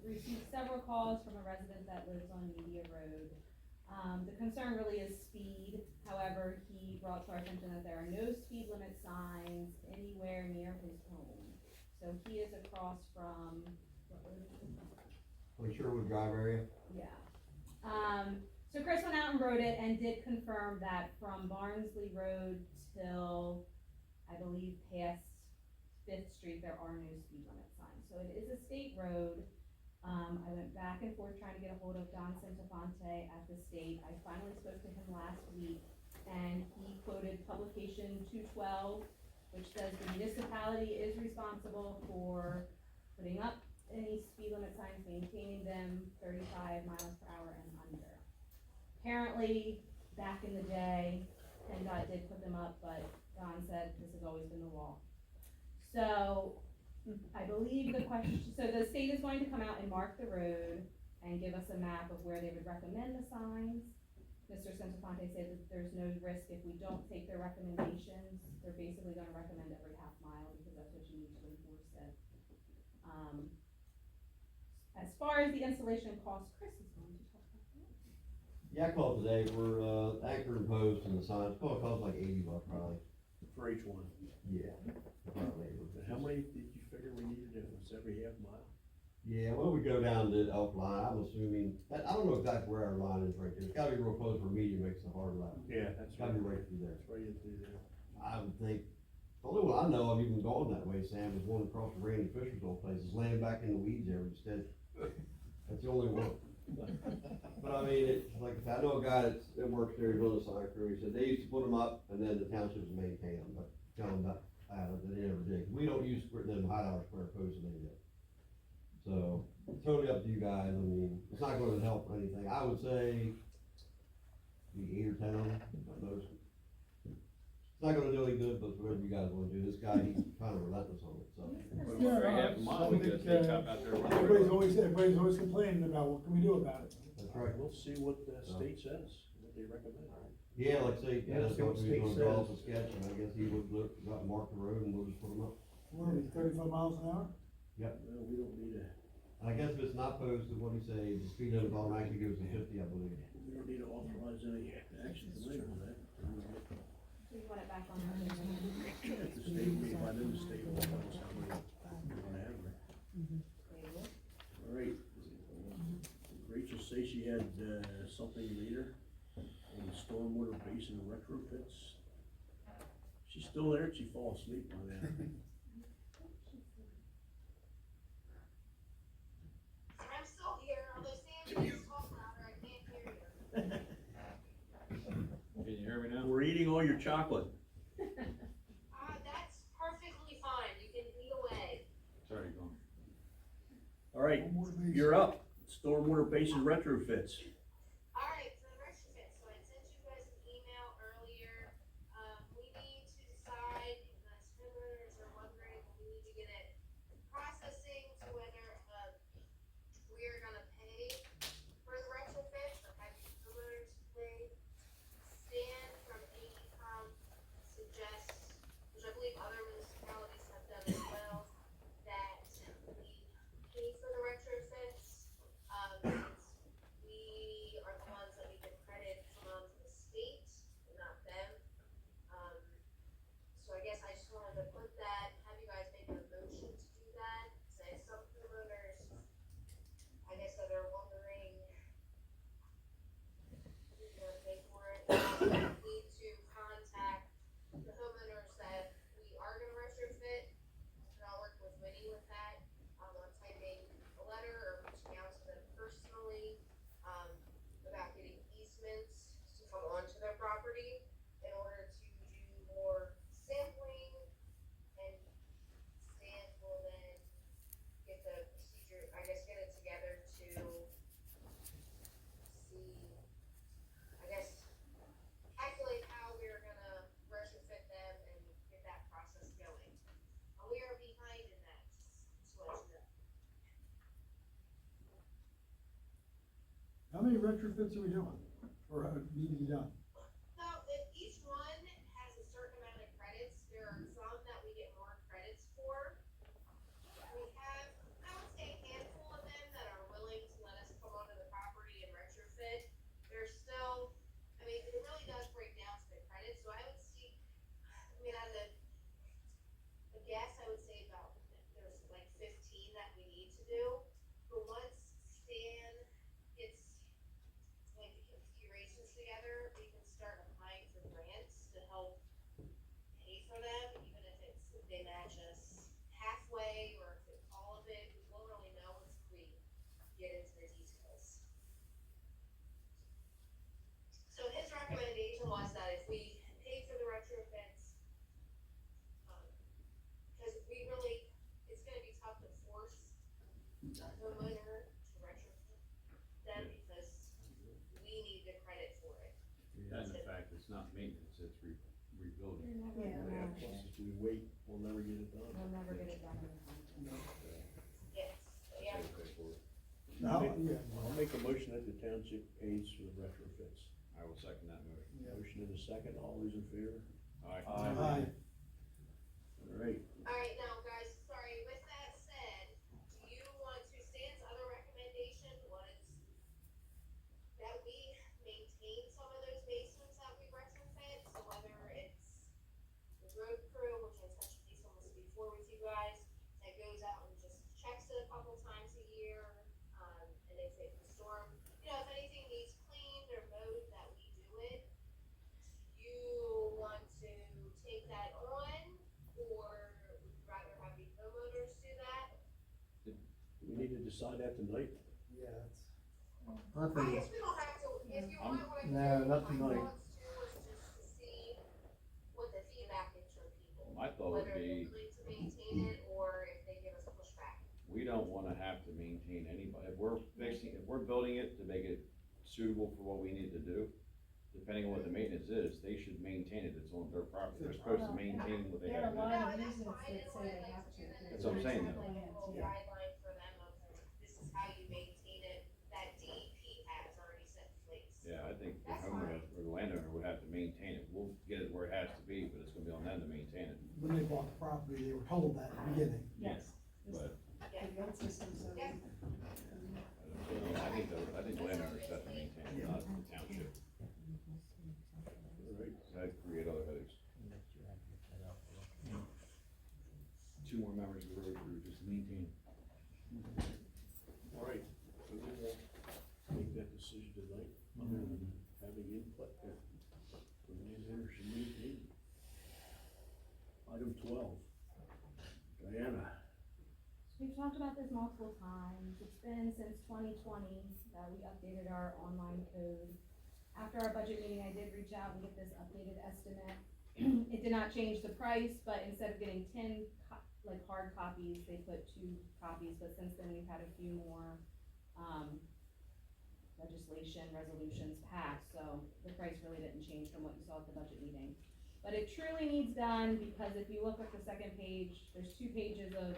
received several calls from a resident that lives on Media Road. The concern really is speed, however, he brought to our attention that there are no speed limit signs anywhere near his home. So he is across from, what road is it? Like Sherwood Drive area? Yeah. So Chris went out and wrote it and did confirm that from Barnsley Road till, I believe, past Fifth Street, there are no speed limit signs. So it is a state road. I went back and forth trying to get a hold of Don Centofonte at the state. I finally spoke to him last week, and he quoted publication 212, which says the municipality is responsible for putting up any speed limit signs, maintaining them 35 miles per hour and under. Apparently, back in the day, PennDOT did put them up, but Don said this has always been the law. So, I believe the question, so the state is going to come out and mark the road and give us a map of where they would recommend the signs. Mr. Centofonte said that there's no risk if we don't take their recommendations. They're basically gonna recommend every half mile because that's what you need to enforce it. As far as the installation cost, Chris is going to talk about that. Yeah, I called today for, anchor and post and the signs, it's gonna cost like $80 probably. For each one. Yeah. Probably. And how many did you figure we needed if it was every half mile? Yeah, well, we go down to Elk Line, I'm assuming, I don't know exactly where our line is right there, it's gotta be real close where Media makes the hard left. Yeah, that's It's gotta be right through there. That's right through there. I would think, the only one I know of even going that way, Sam, is one across from Randy Fisher's old place, is laying back in the weeds there instead. That's the only one. But I mean, it's like, I know a guy that works there, he's on the sign crew, he said they used to put them up and then the townships maintain them, but tell them that, they never did. We don't use them $5 square posts and they did. So, totally up to you guys, I mean, it's not gonna help anything, I would say, maybe 8 or 10 of them, at most. It's not gonna do any good, but whatever you guys wanna do, this guy, he's kinda relentless on it, so. But for half a mile, we got a state cop out there. Everybody's always complaining about what can we do about it. That's right. We'll see what the state says, what they recommend. Yeah, like say, Yeah, that's see what what we state gonna draw us a says. sketch, and I guess he would look, go out and mark the road and we'll just put them up. What are we, 35 miles an hour? Yep. No, we don't need a, And I guess if it's not posted, what do you say, the speed limit automatically goes to 50, I believe. we don't need to authorize any action tonight on that. So you want it back on the agenda? If the state, by then the state will tell us how many we're gonna have there. All right. Rachel say she had, something later on the stormwater basin retrofits. She's still there, she fall asleep by now. I'm still here, although Sam is talking louder, I can't hear you. Can you hear me now? We're eating all your chocolate. That's perfectly fine, you can eat away. Sorry, go on. All right, you're up. Stormwater basin retrofits. Alright, so the retrofit, so I sent you guys an email earlier, we need to decide, unless homeowners are wondering, we need to get it processing to whether, we are gonna pay for the retrofit, or have the homeowners pay. Stan from AECom suggests, which I believe other municipalities have done as well, that we pay for the retrofits. We I guess, calculate how we're gonna retrofit them and get that process going. And we are behind in that, just to let you know. How many retrofits are we doing, or need to be done? So if each one has a certain amount of credits, there are some that we get more credits for. We have, I would say, a handful of them that are willing to let us come onto the property and retrofit. There's still, I mean, it really does break down to the credits, so I would see, I mean, as a guess, I would say about, there's like 15 that we need to do. But once Stan gets like the configurations together, we can start applying for grants to help pay for them, even if they match us halfway or if it's all of it, we won't really know until we get into the details. So his recommendation was that if we pay for the retrofits, because we really, it's gonna be tough to force a homeowner to retrofit them because we need the credit for it. And the fact it's not maintenance, it's rebuilding. Yeah. Plus, if we wait, we'll never get it done. We'll never get it done in the time. Yes, yeah. Okay, for it. No, yeah. I'll make a motion that the township pays for the retrofits. I will second that motion. Motion in a second, all those in favor? Aye. Aye. All right, Alright, now guys, sorry, with that said, do you want to, Stan's other recommendation was that we maintain some of those basements that we retrofit, so whether it's the road crew, which I touched base on this before with you guys, that goes out and just checks it a couple times a year, and if it can storm, you know, if anything needs cleaned or mowed, that we do it. Do you want to take that on, or would you rather have the homeowners do that? do we need to decide that tonight? Yeah, I I think, guess we don't have to, if you want, what I can No, do, not my tonight. thoughts too, is just to see what the feedback is from people. My thought would Whether they're be, willing to maintain it, or if they give us pushback. we don't wanna have to maintain anybody, if we're building it to make it suitable for what we need to do, depending on what the maintenance is, they should maintain it, it's on their property, they're supposed to maintain what they There are have a to lot do. of reasons that say they have to. That's what I'm saying, though. Little Yeah. guideline for them of, this is how you maintain it, that DEP has already set in place. Yeah, I think the That's homeowner fine. or the landowner would have to maintain it, we'll get it where it has to be, but it's gonna be on them to maintain it. When they bought the property, they were told that at the beginning. Yes. But, Yeah. The old system, so. Yeah. I think the landowners have to maintain it, not the township, All right, that'd create other headaches. Two more members of the road crew just maintain. all right, so we won't make that decision tonight, other than having input that the landowner should maintain. Item 12, Diana. We've talked about this multiple times. It's been since 2020 that we updated our online code. After our budget meeting, I did reach out and get this updated estimate. It did not change the price, but instead of getting 10 hard copies, they put 2 copies, but since then we've had a few more, resolutions passed, so the price really didn't change from what you saw at the budget meeting. But it truly needs done, because if you look at the second page, there's 2 pages of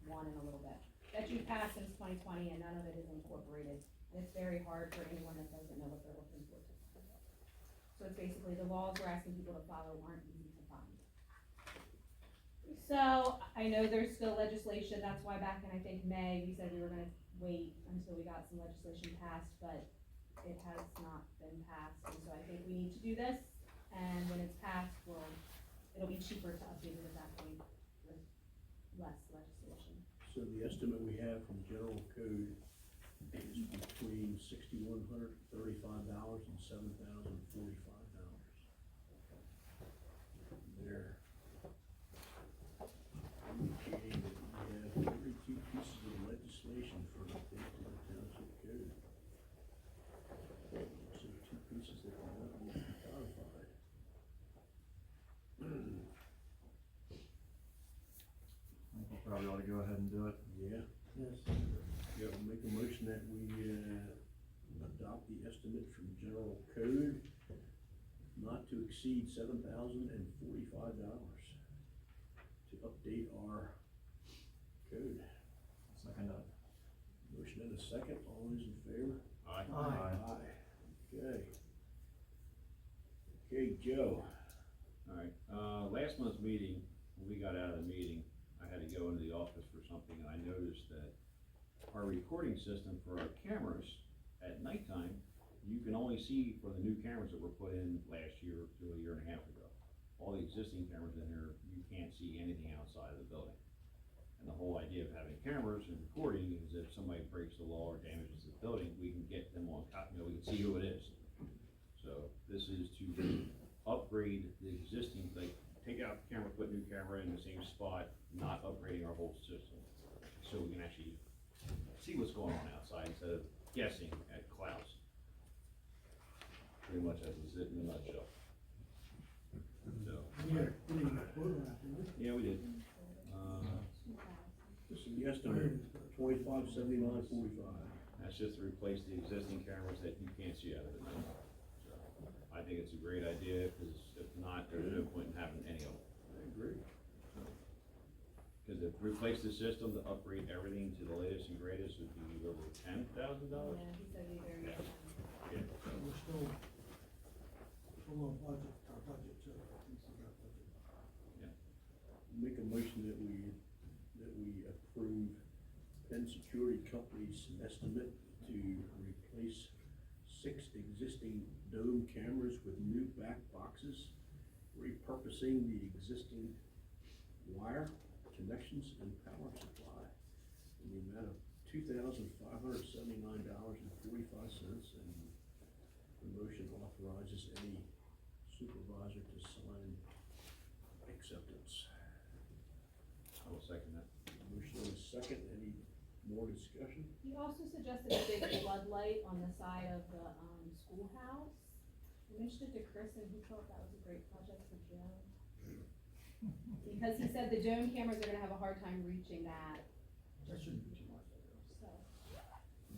one and a little bit, that you've passed since 2020, and none of it is incorporated. And it's very hard for anyone that doesn't know what they're looking for. So it's basically the laws we're asking people to follow aren't easy to find. So I know there's still legislation, that's why back in, I think, May, we said we were gonna wait until we got some legislation passed, but it has not been passed, and so I think we need to do this, and when it's passed, it'll be cheaper to update it at that point with less legislation. So the estimate we have from general code is between $6,135 and $7,045. There. Indicating that we have 32 pieces of legislation for an update to the township code. So 2 pieces that cannot be codified. I think we probably ought to go ahead and do it. Yeah. Yes. Yeah, I'll make a motion that we, adopt the estimate from general code not to exceed $7,045 to update our code. Second up. Motion and a second, all those in favor? Aye. Aye. Okay. Okay, Joe. Alright, last month's meeting, when we got out of the meeting, I had to go into the office for something, and I noticed that our recording system for our cameras at nighttime, you can only see for the new cameras that were put in last year to a year and a half ago. All the existing cameras in here, you can't see anything outside of the building. And the whole idea of having cameras and recording is if somebody breaks the law or damages the building, we can get them on top, we can see who it is. So this is to upgrade the existing, like, take out the camera, put new camera in the same spot, not upgrading our whole system. So we can actually see what's going on outside instead of guessing at clouds. Pretty much as is it in a nutshell. So, yeah, we did. This is the estimate, $25,79.45. That's just to replace the existing cameras that you can't see out of the night. So, I think it's a great idea, because if not, there's no point in having any of them. I agree. Because if we replace the system to upgrade everything to the latest and greatest would be over $10,000. Yeah, he said he very. Yeah. We're still on budget, our budget, so. Make a motion that we approve Penn Security Company's estimate to replace 6 existing dome cameras with new back boxes, repurposing the existing wire connections and power supply in the amount of $2,579.45, and the motion authorizes any supervisor to sign acceptance. I will second that. Motion and a second, any more discussion? He also suggested a big floodlight on the side of the, schoolhouse. I mentioned it to Chris, and he thought that was a great project for Joe. Because he said the dome cameras are gonna have a hard time reaching that, That shouldn't be too much. so.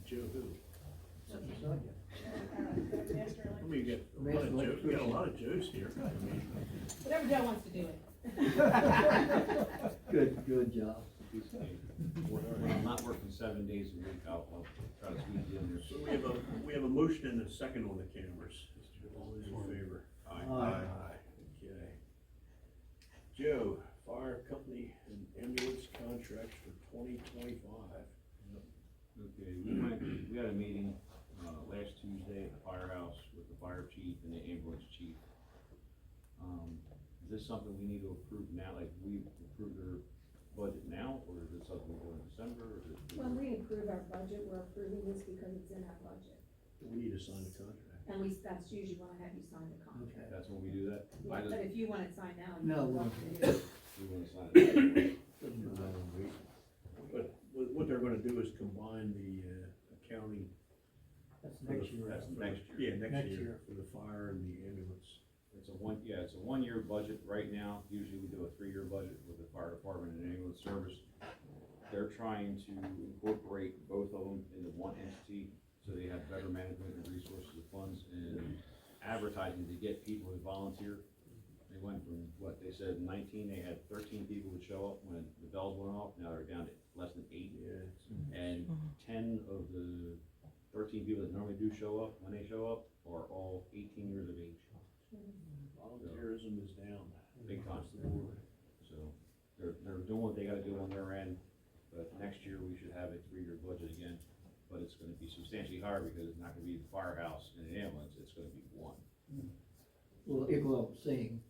Joe who? Something's not yet. I mean, you got a lot of Joes here. I mean, Whatever Joe wants to do it. Good job. When I'm not working 7 days a week, I'll try to squeeze you in there. So we have a motion and a second on the cameras. All those in favor? Aye. Okay. Joe, fire company and ambulance contracts for 2025. Okay, we had a meeting, last Tuesday at the firehouse with the fire chief and the ambulance chief. Is this something we need to approve now, like we approve their budget now, or is it something we do in December, or is it? When we approve our budget, we're approving this because it's in our budget. We need to sign the contract. And that's usually when I have you sign the contract. That's when we do that? Yeah, but if you want it signed now, you No, can we talk don't. to it. We wanna sign it. But what they're gonna do is combine the accounting. That's next year. That's next year. Yeah, Next next year year. for the fire and the ambulance. It's a 1 year budget right now. Usually we do a 3 year budget with the fire department and ambulance service. They're trying to incorporate both of them into one entity, so they have better management and resources of funds and advertising to get people to volunteer. They went from, what they said, 19, they had 13 people would show up when the bells went off, now they're down to less than 8. Yeah. And 10 of the 13 people that normally do show up, when they show up, are all 18 years of age. Volunteerism is down. Big time. So, they're doing what they gotta do on their end, but next year we should have a 3 year budget again. But it's gonna be substantially higher because it's not gonna be the firehouse and an ambulance, it's gonna be one. Well, it will sing.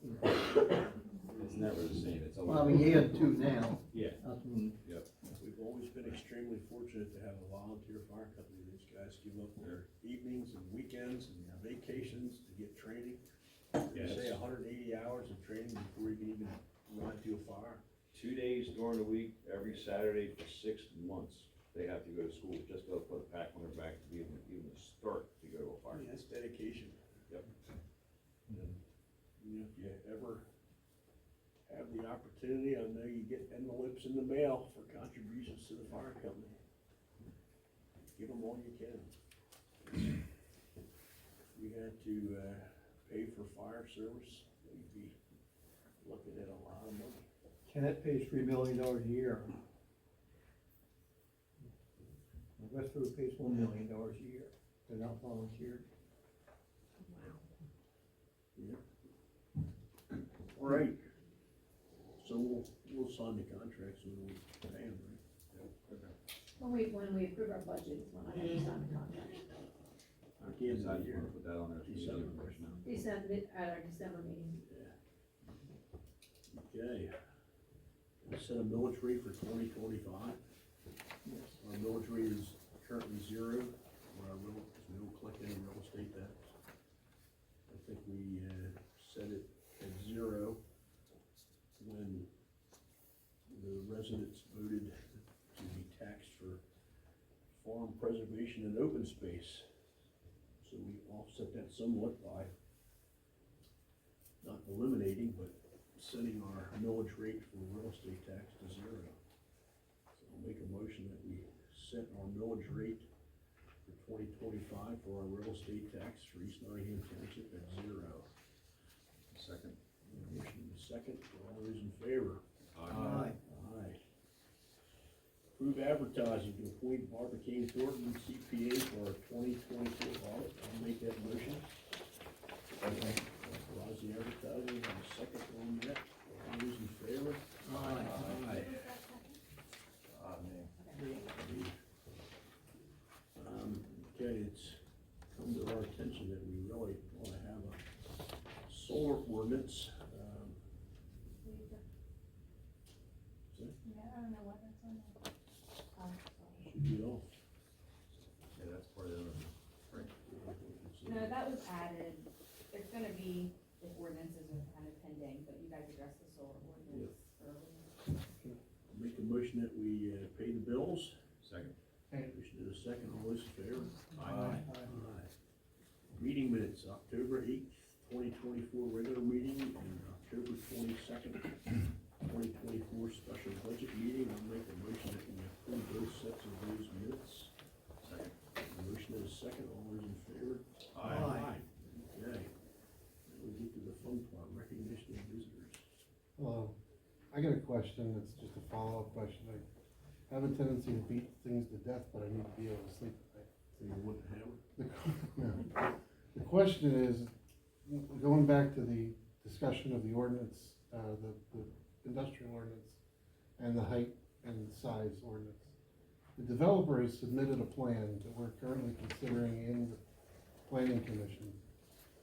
It's never the same, it's always. Well, I mean, you have two now. Yeah, That's me. yep. We've always been extremely fortunate to have a volunteer fire company. These guys give up their evenings and weekends and vacations to get training. They Yes. say 180 hours of training before you can even run to a fire. 2 days during the week, every Saturday for 6 months, they have to go to school just to put a pack on their back to be able to even start to go to a fire. That's dedication. Yep. And, you know, if you ever have the opportunity, I know you get envelopes in the mail for contributions to the fire company. Give them all you can. that to, pay for fire service, we'd be looking at a lot of money. Kennett pays $3 million a year. Westfield pays $1 million a year. They're not volunteered. All right, so we'll sign the contracts when we pay them, right? When we approve our budget, is when I have to sign the contract. I can't Decide say if you here. wanna put that on there. December. December, at our December meeting. Okay. We set a millage rate for 2025. Yes. Our millage rate is currently 0, or our real, we don't collect any real estate tax. I think we, set it at 0 when the residents voted to be taxed for farm preservation and open space. So we offset that somewhat by not eliminating, but setting our millage rate for real estate tax to 0. So I'll make a motion that we set our millage rate for 2025 for our real estate tax for East Nottingham Township at 0. Second. Motion in a second, all those in favor? Aye. Aye. Approve advertising to appoint Barbara Kane Thornton CPA for our 2024 audit. I'll make that motion. Authorize the advertising, and a second on that. All those in favor? Aye. Okay, it's come to our attention that we really wanna have a solar ordinance. Yeah, I don't know what that's on there. Should be off. Yeah, that's part of it. Right. No, that was added, it's gonna be, the ordinances are kind of pending, but you guys addressed the solar ordinance earlier. Make a motion that we, pay the bills. Second. Motion in a second, all those in favor? Aye. Aye. Meeting minutes, October 8th, 2024 regular meeting, and October 22nd, 2024 special budget meeting. I'll make a motion that we approve both sets of those minutes. Second. Motion in a second, all those in favor? Aye. Okay. Now we get to the fun part, recognition of visitors. Hello, I got a question, it's just a follow-up question. I have a tendency to beat things to death, but I need to be able to sleep at night. So you want the hammer? No. The question is, going back to the discussion of the ordinance, the industrial ordinance and the height and size ordinance. The developer has submitted a plan that we're currently considering in the planning commission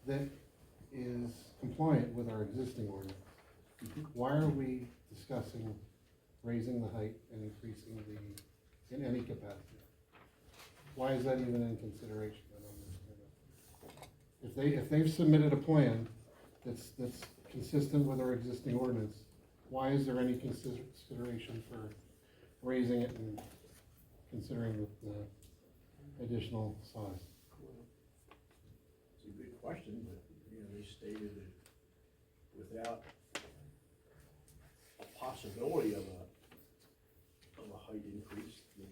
that is compliant with our existing ordinance. Why are we discussing raising the height and increasing in any capacity? Why is that even in consideration? I don't understand that. If they've submitted a plan that's consistent with our existing ordinance, why is there any consideration for raising it and considering the additional size? It's a good question, but, you know, they stated that without a possibility of a height increase, that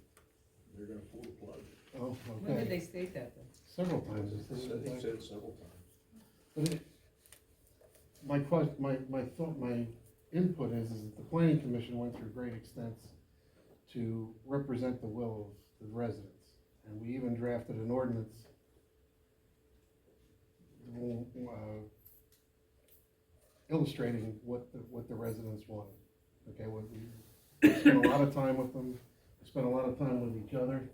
they're gonna pull the plug. Oh, When did okay. they state that then? Several times. They said it several times. But my input is that the planning commission went through great extents to represent the will of the residents. And we even drafted an ordinance illustrating what the residents wanted. Okay, we spent a lot of time with them, we spent a lot of time with each other,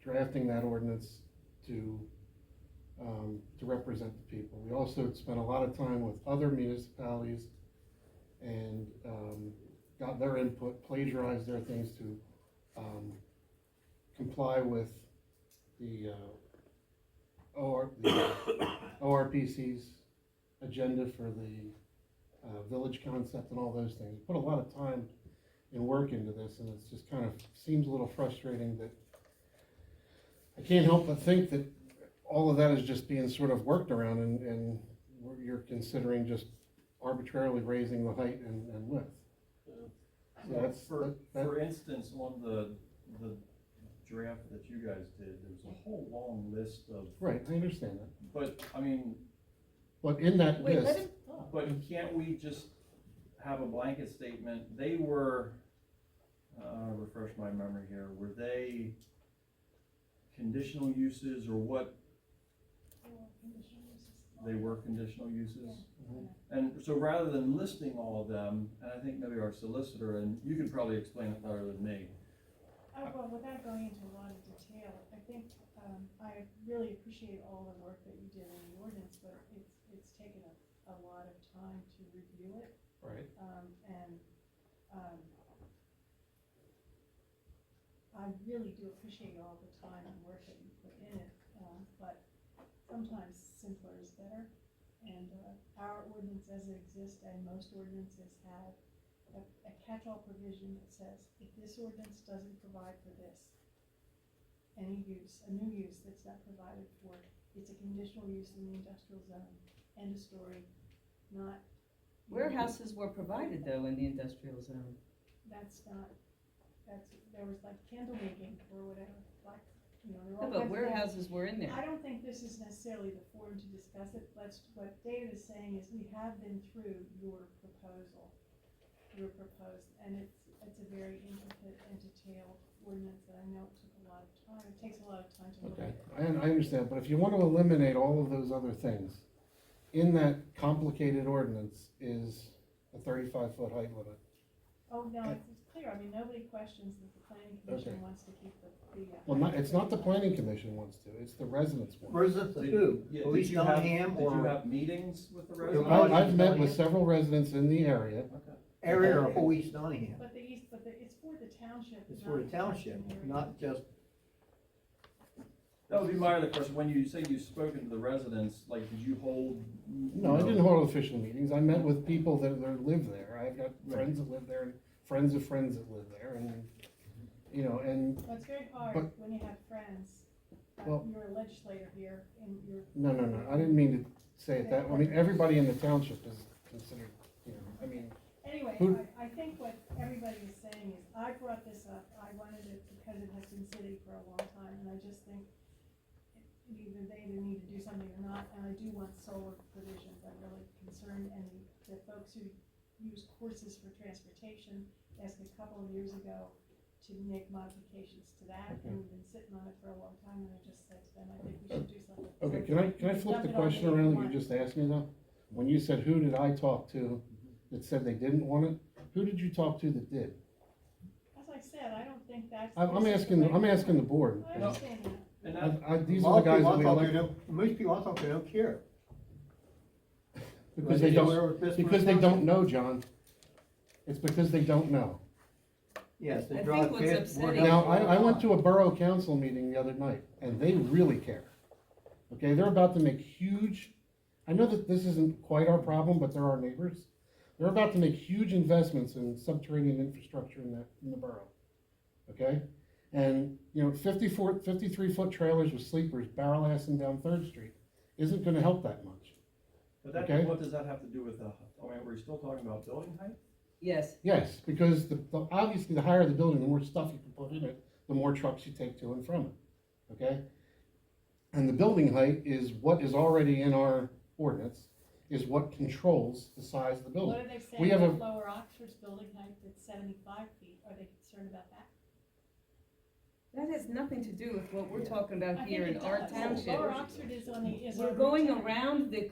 drafting that ordinance to represent the people. We also spent a lot of time with other municipalities and got their input, plagiarized their things to comply with the ORPC's agenda for the village concept and all those things. We put a lot of time and work into this, and it's just kind of seems a little frustrating that I can't help but think that all of that is just being sort of worked around, and you're considering just arbitrarily raising the height and width. So For instance, on the draft that you guys did, there was a whole long list of, Right, I understand that. but, I mean, But in that Wait, let list, him, but can't we just have a blanket statement? They were, refresh my memory here, were they conditional uses or what? They were conditional uses? And so rather than listing all of them, and I think maybe our solicitor, and you can probably explain it better than me. Well, without going into a lot of detail, I think, I really appreciate all the work that you did in the ordinance, but it's taken a lot of time to review it. right, I really do appreciate all the time and work that you put in it, but sometimes simpler is better. And, our ordinance as it exists, and most ordinances have a catch-all provision that says, if this ordinance doesn't provide for this, any use, a new use that's not provided for, it's a conditional use in the industrial zone, end of story, not. Warehouses were provided though in the industrial zone. That's not, there was like candle making or whatever, like, you know, there were all No, but kinds of warehouses were in there. I don't think this is necessarily the forum to discuss it, but what David is saying is we have been through your proposal, and it's a very intricate and detailed ordinance that I know it took a lot of time, it takes a lot of time to look okay, at. I understand, but if you want to eliminate all of those other things, in that complicated ordinance is a 35-foot height limit. Oh, no, it's clear, I mean, nobody questions that the planning commission Okay. wants to keep the. Well, it's not the planning commission wants to, it's the residents want. Residents of who? Yeah, Police did you have- Nottingham Did you or have meetings with the Yeah, residents? I've met with several residents in the area. Okay. area or whole East Nottingham? But it's for the township. It's for the not township, the area. not just, That would be my other question, when you say you've spoken to the residents, like, did you hold? No, I didn't hold official meetings, I met with people that live there, I've got friends that live there, and friends of friends that live there, and, you know, and, Well, it's very hard but- when you have friends, Well- you're a legislator here, and you're. no, I didn't mean to say it that, I mean, everybody in the township is considered, you know, I mean, Anyway, Who- I think what everybody is saying is, I brought this up, I wanted it because it has been sitting for a long time, and I just think either they need to do something or not, and I do want solar provisions, I'm really concerned, and the folks who use courses for transportation asked a couple of years ago to make modifications to that, and we've been sitting on it for a long time, and I just said to them, I think we should do something. okay, So can I you flip dump the it on question me if around you that you want. just asked me though? When you said, who did I talk to that said they didn't want it, who did you talk to that did? As I said, I don't think that's. I'm this is the way- asking the board. I understand that. And that, These most are the guys people that I we talk to elected. don't, most people I talk to don't care. Because They they do whatever don't, fits because for they the don't know, John. It's because they don't know. Yes, they I drive think what's past. upsetting- Now, I went to a borough council meeting the other night, and they really care. Okay, they're about to make huge, I know that this isn't quite our problem, but they're our neighbors. They're about to make huge investments in subterranean infrastructure in the borough. Okay? And, you know, 53-foot trailers with sleepers barrel assing down Third Street isn't gonna help that much. but that, Okay. what does that have to do with the, I mean, we're still talking about building height? Yes, Yes, because obviously the higher the building, the more stuff you can put in it, the more trucks you take to and from it, okay? And the building height is what is already in our ordinance, is what controls the size of the building. What are they We saying have about Lower Oxford's building height that's 75 feet? Are they concerned about that? that has nothing to do with what we're talking I about think here in it our does. township. Lower Oxford is on the, is We're on going Route 10. around the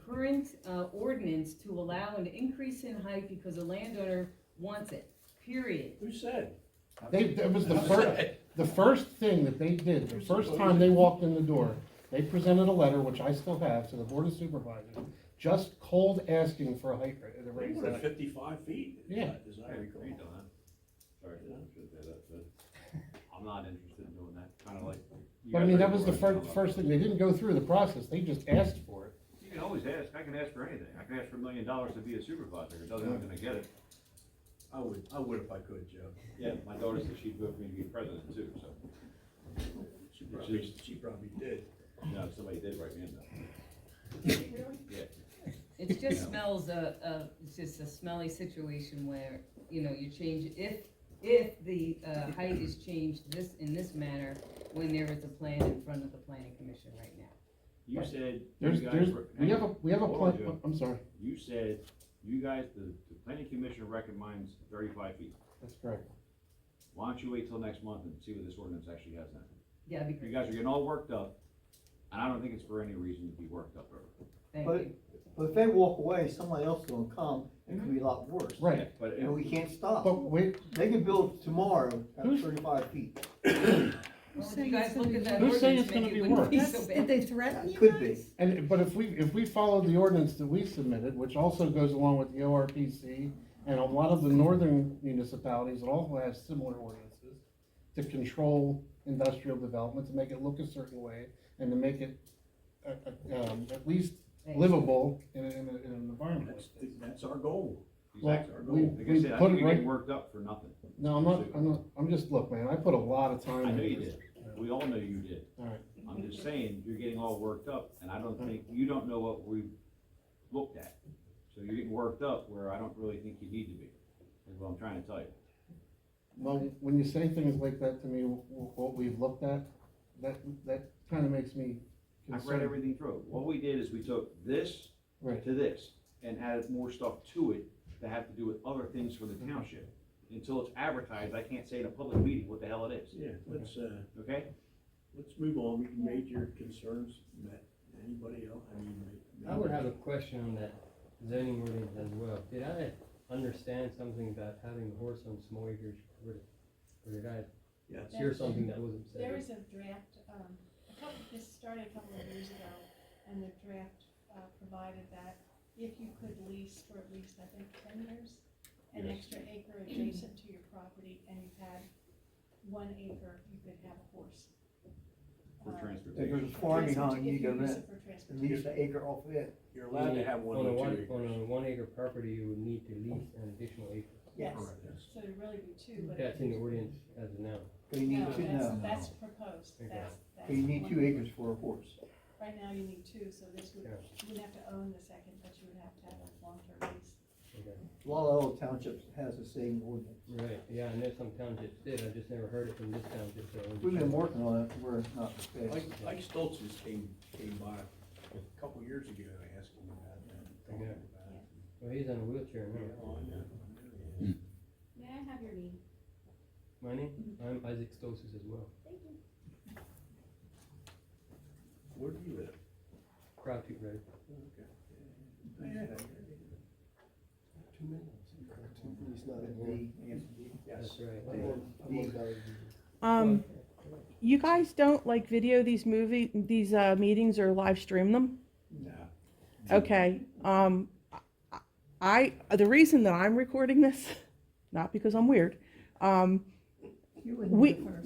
current ordinance to allow an increase in height because the landowner wants it, period. Who said? That was the first thing that they did, the first time they walked in the door, they presented a letter, which I still have, to the Board of Supervisors, just cold asking for a height rate, a They raise. wanted 55 feet. Yeah. As I Hey, recall. you done that? Sorry, I should say that, but I'm not interested in doing that, kinda like. you But I guys mean, are that was the doing. first thing, they didn't go through the process, they just asked for it. You can always ask, I can ask for anything, I can ask for $1 million to be a supervisor, it doesn't mean I'm gonna get it. I would if I could, Joe. Yeah, my daughter said she'd vote for me to be president too, so, She probably did. no, somebody did write me in though. Really? Yeah. It just smells it's just a smelly situation where, you know, you change, if if the, height is changed in this manner, when there is a plan in front of the planning commission right now. You said, There's, you guys there's, were. we have a Hold on, plan, Joe. I'm sorry, You said, you guys, the planning commission recommends 35 feet. that's correct. Why don't you wait till next month and see what this ordinance actually has in it? Yeah, that'd be You great. guys are getting all worked up, and I don't think it's for any reason to be worked up over. Thank But, you. but if they walk away, somebody else is gonna come, and it could be a lot worse. Right, But And we can't stop. but wait, They could build tomorrow at Who's- 35 feet. Well, if you guys look at that Who's saying ordinance, it's gonna maybe it be wouldn't be worse? so Did bad. they threaten you Could be. guys? and, but if we follow the ordinance that we submitted, which also goes along with the ORPC, and a lot of the northern municipalities, it also has similar ordinances to control industrial development, to make it look a certain way, and to make it, at least livable in an environment like this. That's our goal. Exactly our goal. we- Like I we said, I put think it you're getting right- worked up for nothing. No, I'm just, look, man, I put a lot of time I into know you this. did. We all know you did. Alright, I'm just saying, you're getting all worked up, and I don't think, you don't know what we've looked at. So you're getting worked up where I don't really think you need to be, is what I'm trying to tell you. well, when you say things like that to me, what we've looked at, that kinda makes me I've read concerned. everything through. What we did is we took this Right, to this and added more stuff to it that have to do with other things for the township. Until it's advertised, I can't say in a public meeting what the hell it is, Yeah, okay? let's move on. You made your concerns met. Anybody else? I mean, I would have a question on that zoning ordinance as well. Did I understand something about having a horse on small acreage prohibited? Or did I Yes. hear something that wasn't said? There is a draft, this started a couple of years ago, and the draft, provided that if you could lease for at least, I think, 10 years, an Yes. extra acre adjacent to your property, and you had 1 acre, you could have a horse. For If transportation. there's a farm behind, you If go use it rent, for and transportation. lease an acre off of it. You're allowed to have one On or a 2 one, acres. on a 1 acre property, you would need to lease an additional acre. Yes, Correct, yes. so it'd really be 2, but. That's in the ordinance as of now. So you need No, two, that's proposed, Okay. that's. So you need one. 2 acres for a horse. Right now you need 2, so this would, Yeah. you wouldn't have to own the second, but you would have to have a long-term lease. Okay. A lot of other townships has the same ordinance. Right, yeah, I know some townships did, I just never heard it from this township, so. I was We've been just- working on it, we're not fast. Mike Stoltz just came by a couple years ago, I asked him about that. talking Yeah. about it. Well, he's on a wheelchair Yeah, now. oh, I know. May I have your name? My name? I'm Isaac Stosis as well. Thank you. Where do you live? Crowd Tooth Road. Oh, okay. Yeah. 2 minutes. He's not at B, Anthony. That's Yes. right. You guys don't like video these meetings or live stream them? No. Okay, the reason that I'm recording this, not because I'm weird, You wouldn't be the first.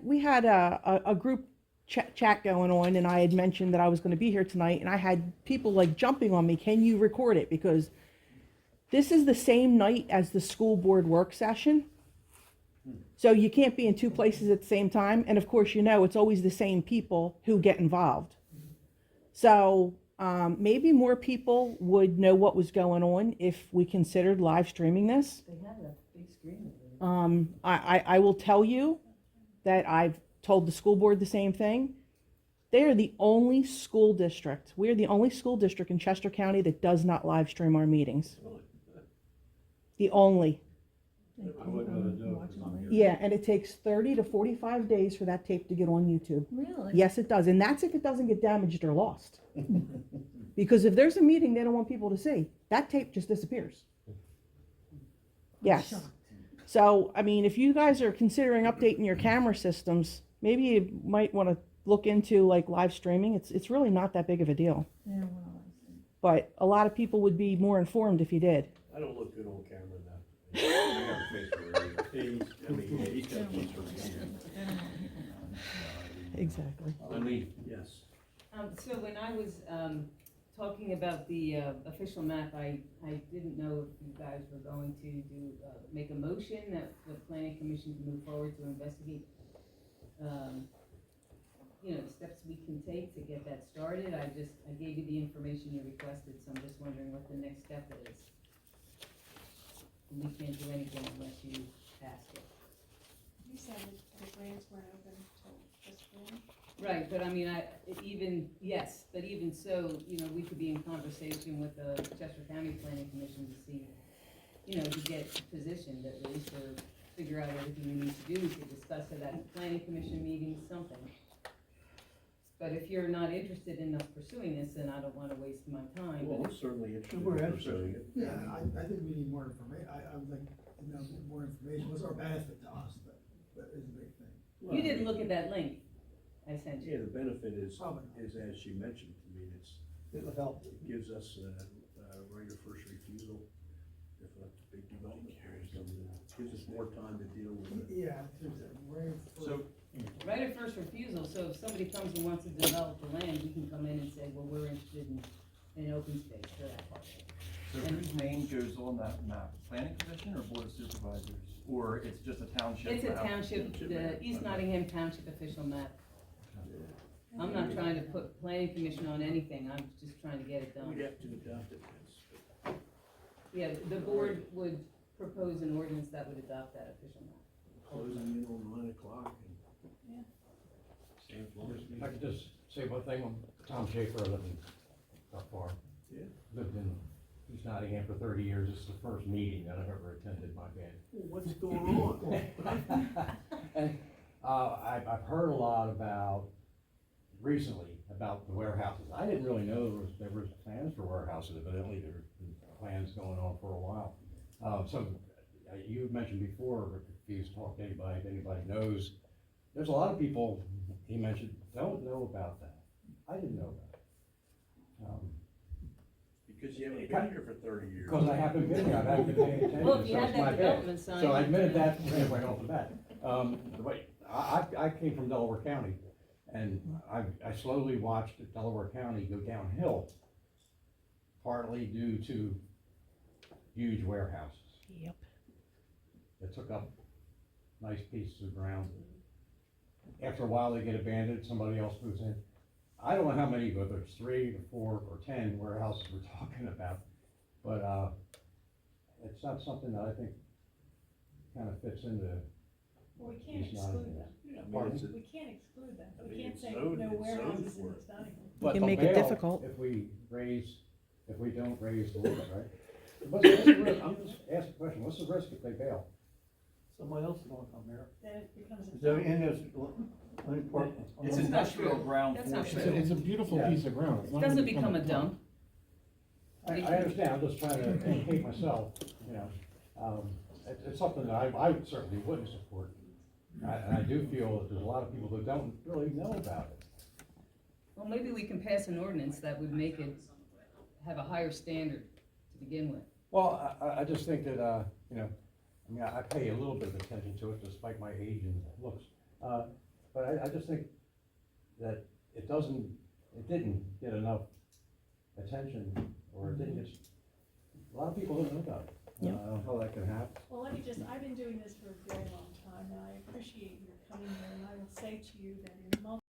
we had a group chat going on, and I had mentioned that I was gonna be here tonight, and I had people like jumping on me, can you record it? Because this is the same night as the school board work session. So you can't be in 2 places at the same time, and of course, it's always the same people who get involved. So, maybe more people would know what was going on if we considered live streaming this. They have a big screen. over there. I will tell you that I've told the school board the same thing. They are the only school district, we're the only school district in Chester County that does not live stream our meetings. The only. I wouldn't know to do it 'cause I'm here. Yeah, and it takes 30 to 45 days for that tape to get on YouTube. Really? Yes, it does, and that's if it doesn't get damaged or lost. Because if there's a meeting they don't want people to see, that tape just disappears. Yes. Shocked. So, I mean, if you guys are considering updating your camera systems, maybe you might want to look into like live streaming. It's really not that big of a deal. Yeah, well, I see. But a lot of people would be more informed if you did. I don't look good on camera now. I have a face for radio. He's got a face for radio. Exactly. I mean, yes. So when I was, talking about the, official map, I didn't know if you guys were going to do, make a motion that the planning commission can move forward to investigate, steps we can take to get that started. I gave you the information you requested, so I'm just wondering what the next step is. And we can't do anything unless you basket. You said that the grants weren't open till this spring. Right, but I mean, yes, but even so, you know, we could be in conversation with the Chester County Planning Commission to see, you know, to get positioned at least, or figure out everything we need to do, we could discuss it at the planning commission meeting, something. But if you're not interested in us pursuing this, then I don't wanna waste my time, Well, but I'm certainly interested We're in pursuing it. Yeah, I think we need more information, I would like, to know, more information, what's our benefit to us, that is a big thing. Well, you didn't look at that link I sent Yeah, you. the benefit is, Probably not. is as she mentioned, I mean, It'll help. it gives us a right of first refusal if a big development comes in. Gives us more time to deal with it. Yeah, right. So, Right of first refusal, so if somebody comes and wants to develop the land, we can come in and say, well, we're interested in open space for that parcel. so whose name goes on that map? Planning commission or board of supervisors? Or it's just a township It's a map? township, the East Nottingham Township official map. I'm not trying to put planning commission on anything, I'm just trying to get it done. We'd have to adopt it, yes. Yeah, the board would propose an ordinance that would adopt that official map. Closing in on 9 o'clock and. Yeah. Stay as long as we. I could just say one thing, Tom Schaefer, I live in South Farm. Yeah. Lived in East Nottingham for 30 years, this is the first meeting that I've ever attended, my bad. Well, what's going on? And, I've heard a lot about, recently, about the warehouses. I didn't really know there was plans for warehouses, evidently there were plans going on for a while. You mentioned before, if you talk to anybody, if anybody knows, there's a lot of people, he mentioned, don't know about that. I didn't know that. Because you haven't been here for 30 years. Because I haven't been here, I haven't been paying attention. Well, if you so had it's that my bad. development sign. So I admitted that right off the bat. I came from Delaware County, and I slowly watched Delaware County go downhill, partly due to huge warehouses. Yep. That took up nice pieces of ground. After a while, they get abandoned, somebody else moves in. I don't know how many, whether it's 3 or 4 or 10 warehouses we're talking about, but, it's not something that I think kind of fits into. Well, we can't East exclude Nottingham. them. Yeah, I mean, Pardon? it's a- We can't exclude them. I We mean, can't it's say zoned- no it's zoned warehouses for in it. East Nottingham. But can they'll make it bail difficult. if we don't raise the limit, right? What's the risk? I'm just asking a question, what's the risk if they bail? Somebody else is gonna come here. Then it becomes a. Is there any, It's industrial ground That's not for true. sale. It's a beautiful Yeah. piece of ground. It's It not doesn't gonna become a park. dump. I understand, I'm just trying to educate myself, you know. It's something that I certainly wouldn't support. And I do feel that there's a lot of people that don't really know about it. Well, maybe we can pass an ordinance that would make it have a higher standard to begin with. Well, I just think that, you know, I mean, I pay a little bit of attention to it despite my age and looks. But I just think that it didn't get enough attention, or it didn't get, a lot of people don't know about it. I Yeah. don't know how that can happen. Well, let me just, I've been doing this for a very long time, and I appreciate your coming here, and I will say to you that in multiple